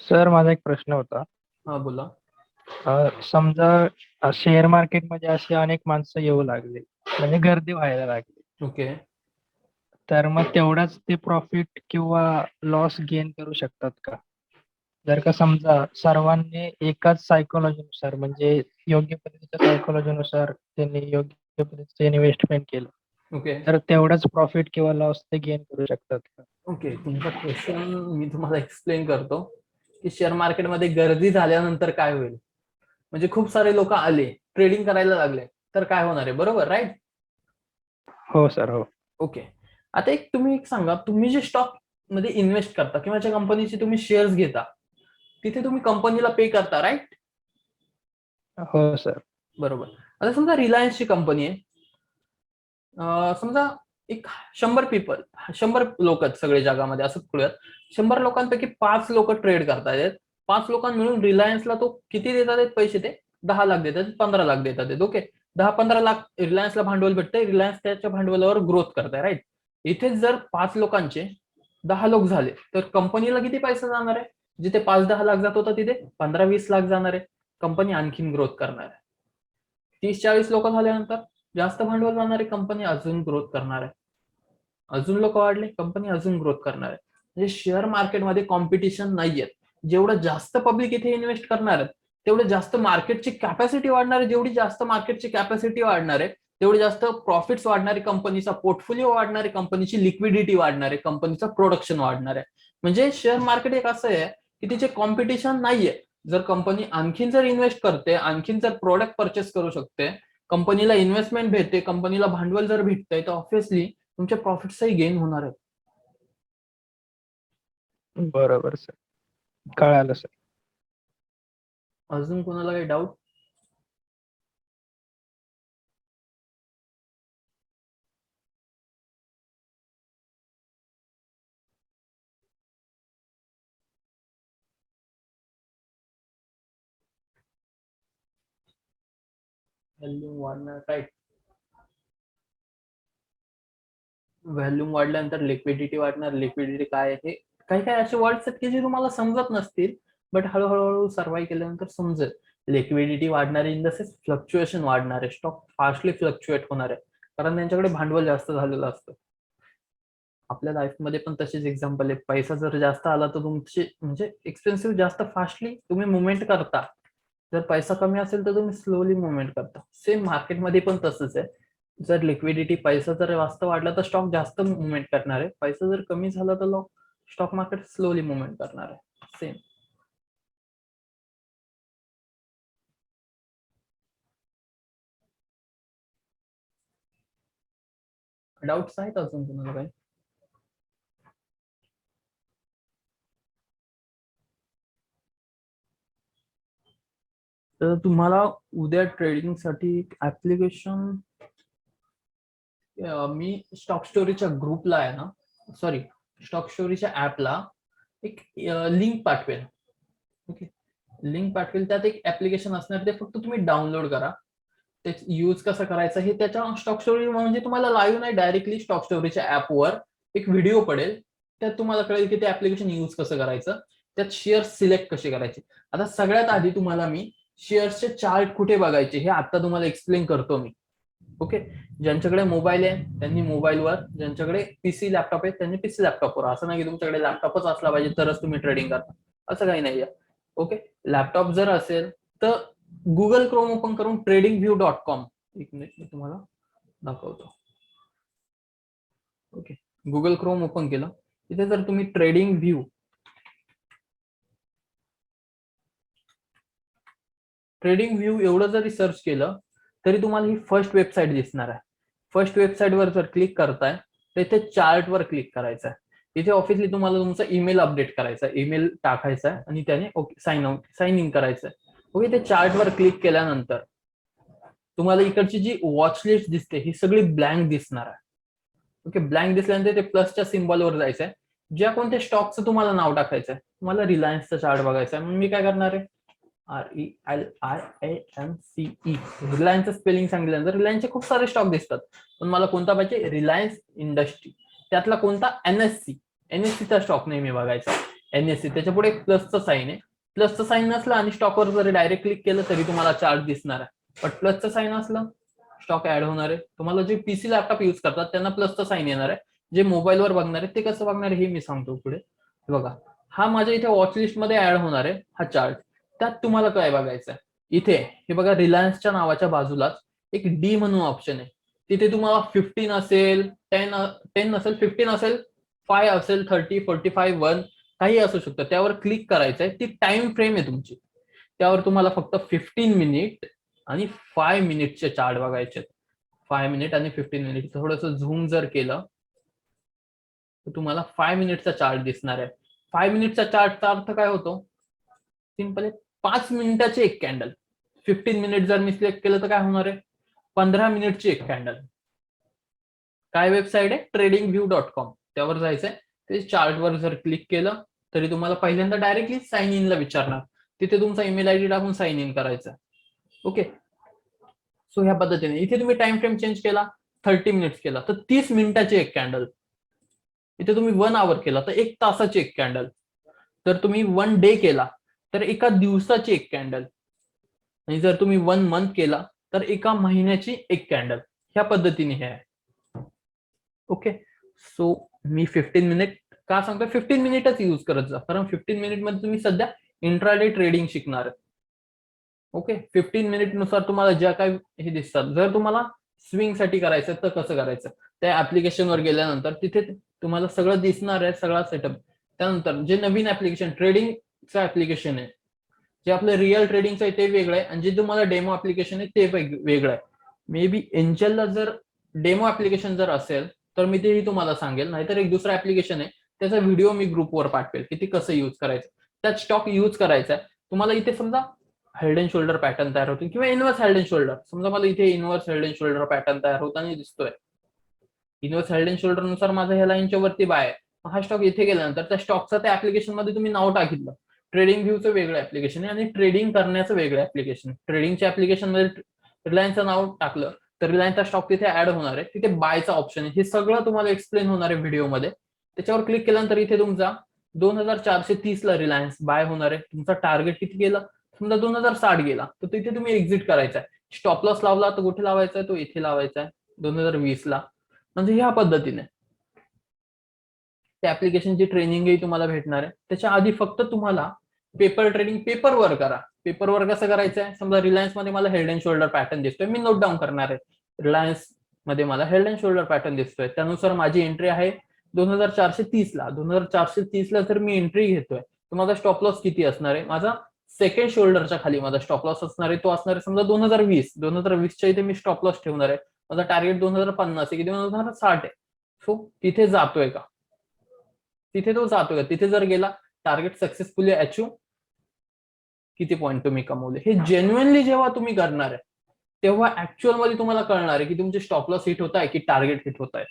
सर माझा एक प्रश्न होता.
हा बोला.
समजा शेअर मार्केटमध्ये असे अनेक माणसं येऊ लागले म्हणजे गर्दी व्हायला लागली,
ओके.
तर मग तेवढाच ते प्रॉफिट किंवा लॉस गेन करू शकतात का? जर का समजा सर्वांनी एकाच सायकोलॉजीनुसार म्हणजे योग्य पद्धतीच्या सायकोलॉजीनुसार त्यांनी योग्य पद्धतीचे इन्व्हेस्टमेंट केलं
ओके.
तर तेवढाच प्रॉफिट किंवा लॉस ते गेन करू शकतात का?
ओके, तुमचा क्वेश्चन मी तुम्हाला एक्सप्लेन करतो की शेअर मार्केटमध्ये गर्दी झाल्यानंतर काय होईल. म्हणजे खूप सारे लोक आले, ट्रेडिंग करायला लागले, तर काय होणार आहे, बरोबर राईट?
हो सर, हो.
ओके. आता तुम्ही एक सांगा, तुम्ही जे स्टॉक मध्ये इन्व्हेस्ट करता किंवा ज्या कंपनीचे तुम्ही शेअर्स घेता, तिथे तुम्ही कंपनीला पे करता, राईट?
हो सर.
बरोबर. आता समजा रिलायन्सची कंपनी आहे, समजा एक 100 लोक आहेत सगळे जगामध्ये, असं करूयात 100 लोकांपैकी 5 लोक ट्रेड करतायत. 5 लोकांना मिळून रिलायन्सला तो किती देतात आहेत पैसे? ते 10 लाख देतात, 15 लाख देतात आहेत. ओके, 10-15 लाख रिलायन्सला भांडवल भेटतंय, रिलायन्स त्याच्या भांडवलावर ग्रोथ करताय, राईट. इथेच जर 5 लोकांचे 10 लोक झाले तर कंपनीला किती पैसा जाणार आहे? जिथे 5-10 लाख जात होता तिथे 15-20 लाख जाणार आहे. कंपनी आणखीन ग्रोथ करणार आहे. 30-40 लोक झाल्यानंतर जास्त भांडवल जाणार आहे, कंपनी अजून ग्रोथ करणार आहे. अजून लोक वाढले, कंपनी अजून ग्रोथ करणार आहे. म्हणजे शेअर मार्केटमध्ये कॉम्पिटिशन नाहीये. जेवढं जास्त पब्लिक इथे इन्व्हेस्ट करणार आहे तेवढं जास्त मार्केटची कॅपॅसिटी वाढणार आहे. जेवढी जास्त मार्केटची कॅपॅसिटी वाढणार आहे तेवढे जास्त प्रॉफिट्स वाढणार आहे, कंपनीचा पोर्टफोलिओ वाढणार आहे, कंपनीची लिक्विडिटी वाढणार आहे, कंपनीचं प्रोडक्शन वाढणार आहे. म्हणजे शेअर मार्केट एक असं आहे की तिचे कॉम्पिटिशन नाहीये. जर कंपनी आणखीन जर इन्व्हेस्ट करते, आणखीन जर प्रोडक्ट परचेस करू शकते, कंपनीला इन्व्हेस्टमेंट भेटते, कंपनीला भांडवल जर भेटतंय, तर ऑब्व्हियसली तुमचे प्रॉफिट्सही गेन होणार आहेत.
बरोबर सर, कळालं सर.
अजून कोणाला काही डाऊट? व्हॅल्यूम वाढणार, राईट. व्हॅल्यूम वाढल्यानंतर लिक्विडिटी वाढणार. लिक्विडिटी काय आहे? काही काही असे वर्ड्स आहेत की जे तुम्हाला समजत नसतील, बट हळूहळू सर्वाईव्ह केल्यानंतर समजेल. लिक्विडिटी वाढणार इन द सेन्स फ्लक्च्युएशन वाढणार आहे, स्टॉक फास्टली फ्लक्च्युएट होणार आहे, कारण त्यांच्याकडे भांडवल जास्त झालेलं असतं. आपल्या लाईफमध्ये पण तसेच एक्झाम्पल आहे. पैसा जर जास्त आला तर तुमची म्हणजे एक्सपेन्सिव्ह जास्त फास्टली तुम्ही मुवमेंट करता. जर पैसा कमी असेल तर तुम्ही स्लोली मुवमेंट करता. सेम मार्केटमध्ये पण तसंच आहे. जर लिक्विडिटी पैसा जर जास्त वाढला तर स्टॉक जास्त मुवमेंट करणार आहे. पैसा जर कमी झाला तर स्टॉक मार्केट स्लोली मुवमेंट करणार आहे. सेम. डाऊट्स आहेत अजून तुम्हाला काही? तर तुम्हाला उद्या ट्रेडिंगसाठी एक ऍप्लिकेशन मी स्टॉक स्टोरीच्या ग्रुपला आहे ना, सॉरी स्टॉक स्टोरीच्या ऍपला एक लिंक पाठवेल. ओके, लिंक पाठवेल. त्यात एक ऍप्लिकेशन असणार, ते फक्त तुम्ही डाउनलोड करा. ते यूज कसं करायचं हे त्याच्या स्टॉक स्टोरी म्हणजे तुम्हाला लाईव्ह नाही, डायरेक्टली स्टॉक स्टोरीच्या ऍपवर एक व्हिडिओ पडेल, त्यात तुम्हाला कळेल की ते ऍप्लिकेशन यूज कसं करायचं, त्यात शेअर सिलेक्ट कसे करायचे. आता सगळ्यात आधी तुम्हाला मी शेअर्सचे चार्ट कुठे बघायचे हे आता तुम्हाला एक्सप्लेन करतो मी. ओके, ज्यांच्याकडे मोबाईल आहे त्यांनी मोबाईलवर, ज्यांच्याकडे पीसी लॅपटॉप आहे त्यांनी पीसी लॅपटॉपवर. असं नाही की तुमच्याकडे लॅपटॉपच असला पाहिजे तरच तुम्ही ट्रेडिंग करता, असं काही नाहीये. ओके, लॅपटॉप जर असेल तर गुगल क्रोम ओपन करून tradingview.com, एक मिनिट मी तुम्हाला दाखवतो. ओके, गुगल क्रोम ओपन केलं, इथे जर तुम्ही ट्रेडिंग व्ह्यू एवढं जरी सर्च केलं तरी तुम्हाला ही फर्स्ट वेबसाईट दिसणार आहे. फर्स्ट वेबसाईटवर जर क्लिक करताय तर इथे चार्टवर क्लिक करायचं आहे. इथे ऑफिसली तुम्हाला तुमचा ईमेल अपडेट करायचा आहे, ईमेल टाकायचा आहे आणि त्याने ओके साइन इन करायचं आहे. ओके, ते चार्टवर क्लिक केल्यानंतर तुम्हाला इकडची जी वॉच लिस्ट दिसते ही सगळी ब्लँक दिसणार आहे. ओके, ब्लँक दिसल्यानंतर ते प्लसच्या सिम्बॉलवर जायचं आहे. ज्या कोणत्या स्टॉकचं तुम्हाला नाव टाकायचं आहे, तुम्हाला रिलायन्सचा चार्ट बघायचा आहे. मग मी काय करणार आहे, RELIANCE, रिलायन्सचं स्पेलिंग सांगितल्यानंतर रिलायन्सचे खूप सारे स्टॉक दिसतात, पण मला कोणता पाहिजे, रिलायन्स इंडस्ट्री. त्यातला कोणता, NSCचा स्टॉक नेहमी बघायचा. NSC त्याच्या पुढे एक प्लसचं साईन आहे. प्लसचं साईन नसलं आणि स्टॉकवर जर डायरेक्ट क्लिक केलं तरी तुम्हाला चार्ट दिसणार आहे. पण प्लसचं साईन असलं स्टॉक ऍड होणार आहे. तुम्हाला जे पीसी लॅपटॉप युज करतात त्यांना प्लसचं साईन येणार आहे. जे मोबाईलवर बघणार आहे ते कसं बघणार आहे हे मी सांगतो पुढे. बघा, हा माझ्या इथे वॉच लिस्ट मध्ये ऍड होणार आहे हा चार्ट. त्यात तुम्हाला काय बघायचं आहे, इथे हे बघा रिलायन्सच्या नावाच्या बाजूलाच एक डी म्हणून ऑप्शन आहे. तिथे तुम्हाला 15 असेल, 10 असेल, 15 असेल, 5 असेल, 30, 45, 1 काही असू शकतं. त्यावर क्लिक करायचंय. ती टाइम फ्रेम आहे तुमची. त्यावर तुम्हाला फक्त 15 मिनिट आणि 5 मिनिटचे चार्ट बघायचे. 5 मिनिट आणि 15 मिनिट. थोडंसं झूम जर केलं तर तुम्हाला 5 मिनिटचा चार्ट दिसणार आहे. 5 मिनिटचा चार्टचा अर्थ काय होतो, सिंपल आहे, 5 मिनिटाची एक कॅन्डल. 15 मिनिट जर मी सिलेक्ट केलं तर काय होणार आहे, 15 मिनिटची एक कॅन्डल. काय वेबसाईट आहे? tradingview.com. त्यावर जायचंय. ते चार्टवर जर क्लिक केलं तरी तुम्हाला पहिल्यांदा डायरेक्टली साइन इनला विचारणार. तिथे तुमचा ईमेल आयडी टाकून साइन इन करायचं. ओके. सो ह्या पद्धतीने इथे तुम्ही टाइम फ्रेम चेंज केला, 30 मिनिट्स केला तर 30 मिनिटाची एक कॅन्डल. इथे तुम्ही 1 आवर केला तर 1 तासाची एक कॅन्डल. जर तुम्ही 1 डे केला तर एका दिवसाची एक कॅन्डल. आणि जर तुम्ही 1 मंथ केला तर एका महिन्याची एक कॅन्डल. ह्या पद्धतीने हे आहे. ओके. सो मी 15 मिनिट का सांगतो? 15 मिनिटच यूज करत जा, कारण 15 मिनिट मध्ये तुम्ही सध्या इंट्राडे ट्रेडिंग शिकणार आहे. ओके. 15 मिनिट नुसार तुम्हाला ज्या काही हे दिसतात, जर तुम्हाला स्विंग साठी करायचं तर कसं करायचं, त्या ऍप्लिकेशनवर गेल्यानंतर तिथे तुम्हाला सगळं दिसणार आहे, सगळा सेटअप. त्यानंतर जे नवीन ऍप्लिकेशन ट्रेडिंगचं ऍप्लिकेशन आहे, जे आपलं रिअल ट्रेडिंगचं आहे ते वेगळं आहे, आणि जे तुम्हाला डेमो ऍप्लिकेशन आहे ते वेगळं आहे. मे बी एंजलला जर डेमो ऍप्लिकेशन जर असेल तर मी तेही तुम्हाला सांगेल, नाहीतर एक दुसरं ऍप्लिकेशन आहे त्याचा व्हिडिओ मी ग्रुपवर पाठवेल की ते कसं यूज करायचं. त्यात स्टॉक यूज करायचा आहे तुम्हाला. इथे समजा हेड अँड शोल्डर पॅटर्न तयार होतो किंवा इनवर्स हेड अँड शोल्डर. समजा मला इथे inverse head and shoulder pattern तयार होताना दिसतोय. इनवर्स हेड अँड शोल्डर नुसार माझा ह्या लाईनच्या वरती बाय आहे. हा स्टॉक इथे गेल्यानंतर त्या स्टॉकचं त्या ऍप्लिकेशन मध्ये तुम्ही नाव टाकितलं. ट्रेडिंग व्ह्यूचं वेगळं ऍप्लिकेशन आहे आणि ट्रेडिंग करण्याचं वेगळं ऍप्लिकेशन आहे. ट्रेडिंगच्या ऍप्लिकेशन मध्ये रिलायन्सचं नाव टाकलं तर रिलायन्सचा स्टॉक तिथे ऍड होणार आहे. तिथे बायचा ऑप्शन आहे. हे सगळं तुम्हाला एक्सप्लेन होणार आहे व्हिडिओमध्ये. त्याच्यावर क्लिक केल्यानंतर इथे तुमचा 2430 ला रिलायन्स बाय होणार आहे. तुमचा टार्गेट किती गेला? समजा 2060 गेला तर तिथे तुम्ही एक्झिट करायचा आहे. स्टॉप लॉस लावला तर कुठे लावायचा आहे? तो इथे लावायचा आहे 2020 ला. म्हणजे ह्या पद्धतीने त्या ऍप्लिकेशनची ट्रेनिंगही तुम्हाला भेटणार आहे. त्याच्या आधी फक्त तुम्हाला पेपर ट्रेडिंग पेपरवर करा. पेपरवर कसं करायचं आहे? समजा रिलायन्स मध्ये मला हेड अँड शोल्डर पॅटर्न दिसतोय, मी नोट डाऊन करणार आहे. रिलायन्स मध्ये मला हेड अँड शोल्डर पॅटर्न दिसतोय, त्यानुसार माझी एंट्री आहे 2430 ला. 2430 ला जर मी एंट्री घेतोय तर माझा स्टॉप लॉस किती असणार आहे? माझा सेकंड शोल्डरच्या खाली माझा स्टॉप लॉस असणार आहे. तो असणार आहे समजा 2020च्या इथे मी स्टॉप लॉस ठेवणार आहे. माझा टार्गेट 2050 आहे की 2060 आहे. सो तिथे जातोय का? तिथे तो जातोय का? तिथे जर गेला टार्गेट सक्सेसफुली अचीव, किती पॉईंट तुम्ही कमवले. हे जेन्युअनली जेव्हा तुम्ही करणार आहे तेव्हा ऍक्च्युअल मध्ये तुम्हाला कळणार आहे की तुमचे स्टॉप लॉस हिट होत आहे की टार्गेट हिट होत आहे.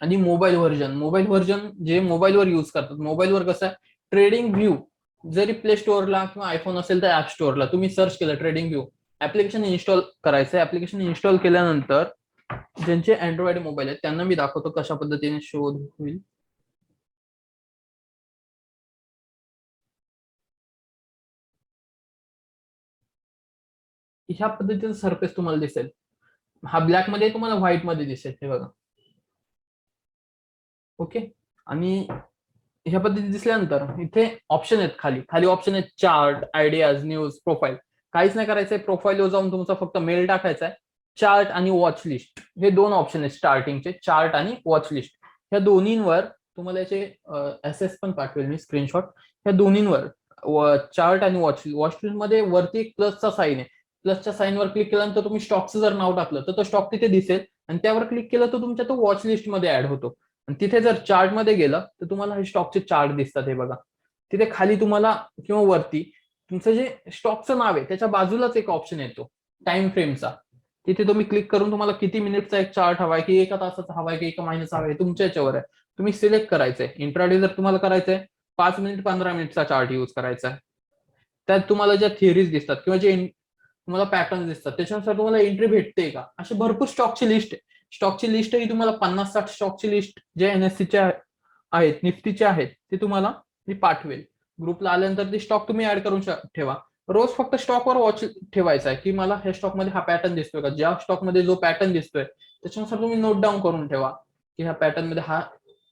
आणि मोबाईल व्हर्जन जे मोबाईलवर युज करतात, मोबाईलवर कसं आहे? ट्रेडिंग व्ह्यू जरी प्ले स्टोअरला किंवा आयफोन असेल तर ऍप स्टोअरला तुम्ही सर्च केलं ट्रेडिंग व्ह्यू, ऍप्लिकेशन इन्स्टॉल करायचं. ऍप्लिकेशन इन्स्टॉल केल्यानंतर ज्यांचे अँड्रॉइड मोबाईल आहेत त्यांना मी दाखवतो कशा पद्धतीने शोध होईल. ह्या पद्धतीचा सरफेस तुम्हाला दिसेल. हा ब्लॅक मध्ये तुम्हाला व्हाईट मध्ये दिसेल. हे बघा. ओके. आणि ह्या पद्धती दिसल्यानंतर इथे ऑप्शन आहेत, खाली ऑप्शन आहेत चार्ट, आयडियाज, न्यूज, प्रोफाईल. काहीच नाही करायचंय. प्रोफाईलवर जाऊन तुमचा फक्त मेल टाकायचा आहे. चार्ट आणि वॉच लिस्ट हे दोन ऑप्शन आहेत स्टार्टिंगचे, चार्ट आणि वॉच लिस्ट. ह्या दोन्हींवर तुम्हाला याचे एसएस पण पाठवेल मी स्क्रीनशॉट. ह्या दोन्हींवर चार्ट आणि वॉच लिस्ट मध्ये वरती एक प्लसचा साईन आहे. प्लसच्या साईनवर क्लिक केल्यानंतर तुम्ही स्टॉकचं जर नाव टाकलं तर तो स्टॉक तिथे दिसेल, आणि त्यावर क्लिक केलं तर तुमच्या तो वॉच लिस्ट मध्ये ऍड होतो. आणि तिथे जर चार्ट मध्ये गेलं तर तुम्हाला हे स्टॉकचे चार्ट दिसतात. हे बघा. तिथे खाली तुम्हाला किंवा वरती तुमचं जे स्टॉकचं नाव आहे त्याच्या बाजूलाच एक ऑप्शन येतो टाइम फ्रेमचा. तिथे तुम्ही क्लिक करून तुम्हाला किती मिनिटचा एक चार्ट हवाय, की एका तासाचा हवाय, की एका महिन्याचा हवाय, तुमच्या याच्यावर आहे. तुम्ही सिलेक्ट करायचंय. इंट्राडे जर तुम्हाला करायचंय 5 मिनिट 15 मिनिटचा चार्ट यूज करायचा आहे. त्यात तुम्हाला ज्या थिअरीज दिसतात किंवा जे तुम्हाला पॅटर्न दिसतात त्याच्यानुसार तुम्हाला एंट्री भेटते का, अशी भरपूर स्टॉकची लिस्ट आहे. स्टॉकची लिस्ट ही तुम्हाला 50-60 स्टॉकची लिस्ट जे एनएससीच्या आहेत, निफ्टीचे आहेत, ते तुम्हाला मी पाठवेल. ग्रुपला आल्यानंतर ते स्टॉक तुम्ही ऍड करून ठेवा. रोज फक्त स्टॉकवर वॉच ठेवायचा आहे की मला ह्या स्टॉकमध्ये हा पॅटर्न दिसतोय का. ज्या स्टॉकमध्ये जो पॅटर्न दिसतोय त्याच्यानुसार तुम्ही नोट डाऊन करून ठेवा की ह्या पॅटर्न मध्ये हा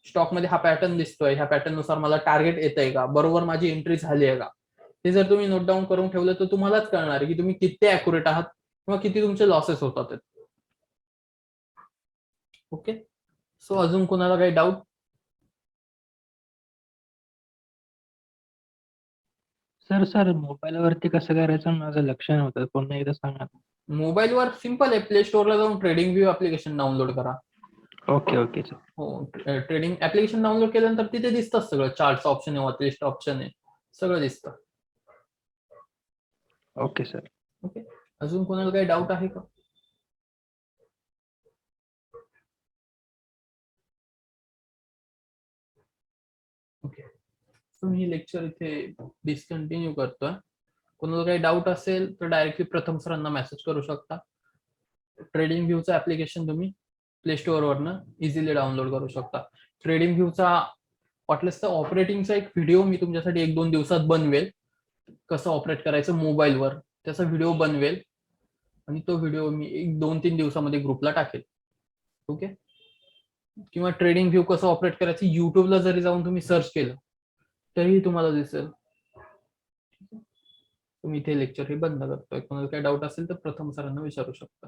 स्टॉकमध्ये हा पॅटर्न दिसतोय, ह्या पॅटर्न नुसार मला टार्गेट येतंय का, बरोबर माझी एंट्री झाली आहे का. ते जर तुम्ही नोट डाऊन करून ठेवलं तर तुम्हालाच कळणार आहे की तुम्ही किती अॅक्युरेट आहात किंवा किती तुमचे लॉसेस होतात. ओके. सो अजून कोणाला काही डाऊट?
सर मोबाईलवरती कसं करायचं माझं लक्ष नव्हतं, पुन्हा एकदा सांगा.
मोबाईलवर सिंपल आहे. प्ले स्टोअरला जाऊन ट्रेडिंग व्ह्यू ऍप्लिकेशन डाउनलोड करा.
Okay sir.
हो. ट्रेडिंग ऍप्लिकेशन डाउनलोड केल्यानंतर तिथे दिसतं सगळं. चार्टचं ऑप्शन आहे, वॉच लिस्ट ऑप्शन आहे, सगळं दिसतं.
Okay sir.
ओके. अजून कोणाला काही डाऊट आहे का? मी हे लेक्चर इथे डिस्कंटिन्यू करतोय. कोणाला काही डाऊट असेल तर डायरेक्टली प्रथम सरांना मेसेज करू शकता. ट्रेडिंग व्ह्यूचं ऍप्लिकेशन तुम्ही प्ले स्टोअर वरनं इझिली डाउनलोड करू शकता. ट्रेडिंग व्ह्यूचा वाटलंच तर ऑपरेटिंगचा एक व्हिडिओ मी तुमच्यासाठी 1-2 दिवसात बनवेल. कसं ऑपरेट करायचं मोबाईलवर त्याचा व्हिडिओ बनवेल आणि तो व्हिडिओ मी 1-2-3 दिवसामध्ये ग्रुपला टाकेल. ओके. किंवा ट्रेडिंग व्ह्यू कसं ऑपरेट करायचं युट्यूबला जरी जाऊन तुम्ही सर्च केलं तरीही तुम्हाला दिसेल. तुम्ही इथे लेक्चर हे बंद करतोय. कोणाला काही डाऊट असेल तर प्रथम सरांना विचारू शकता.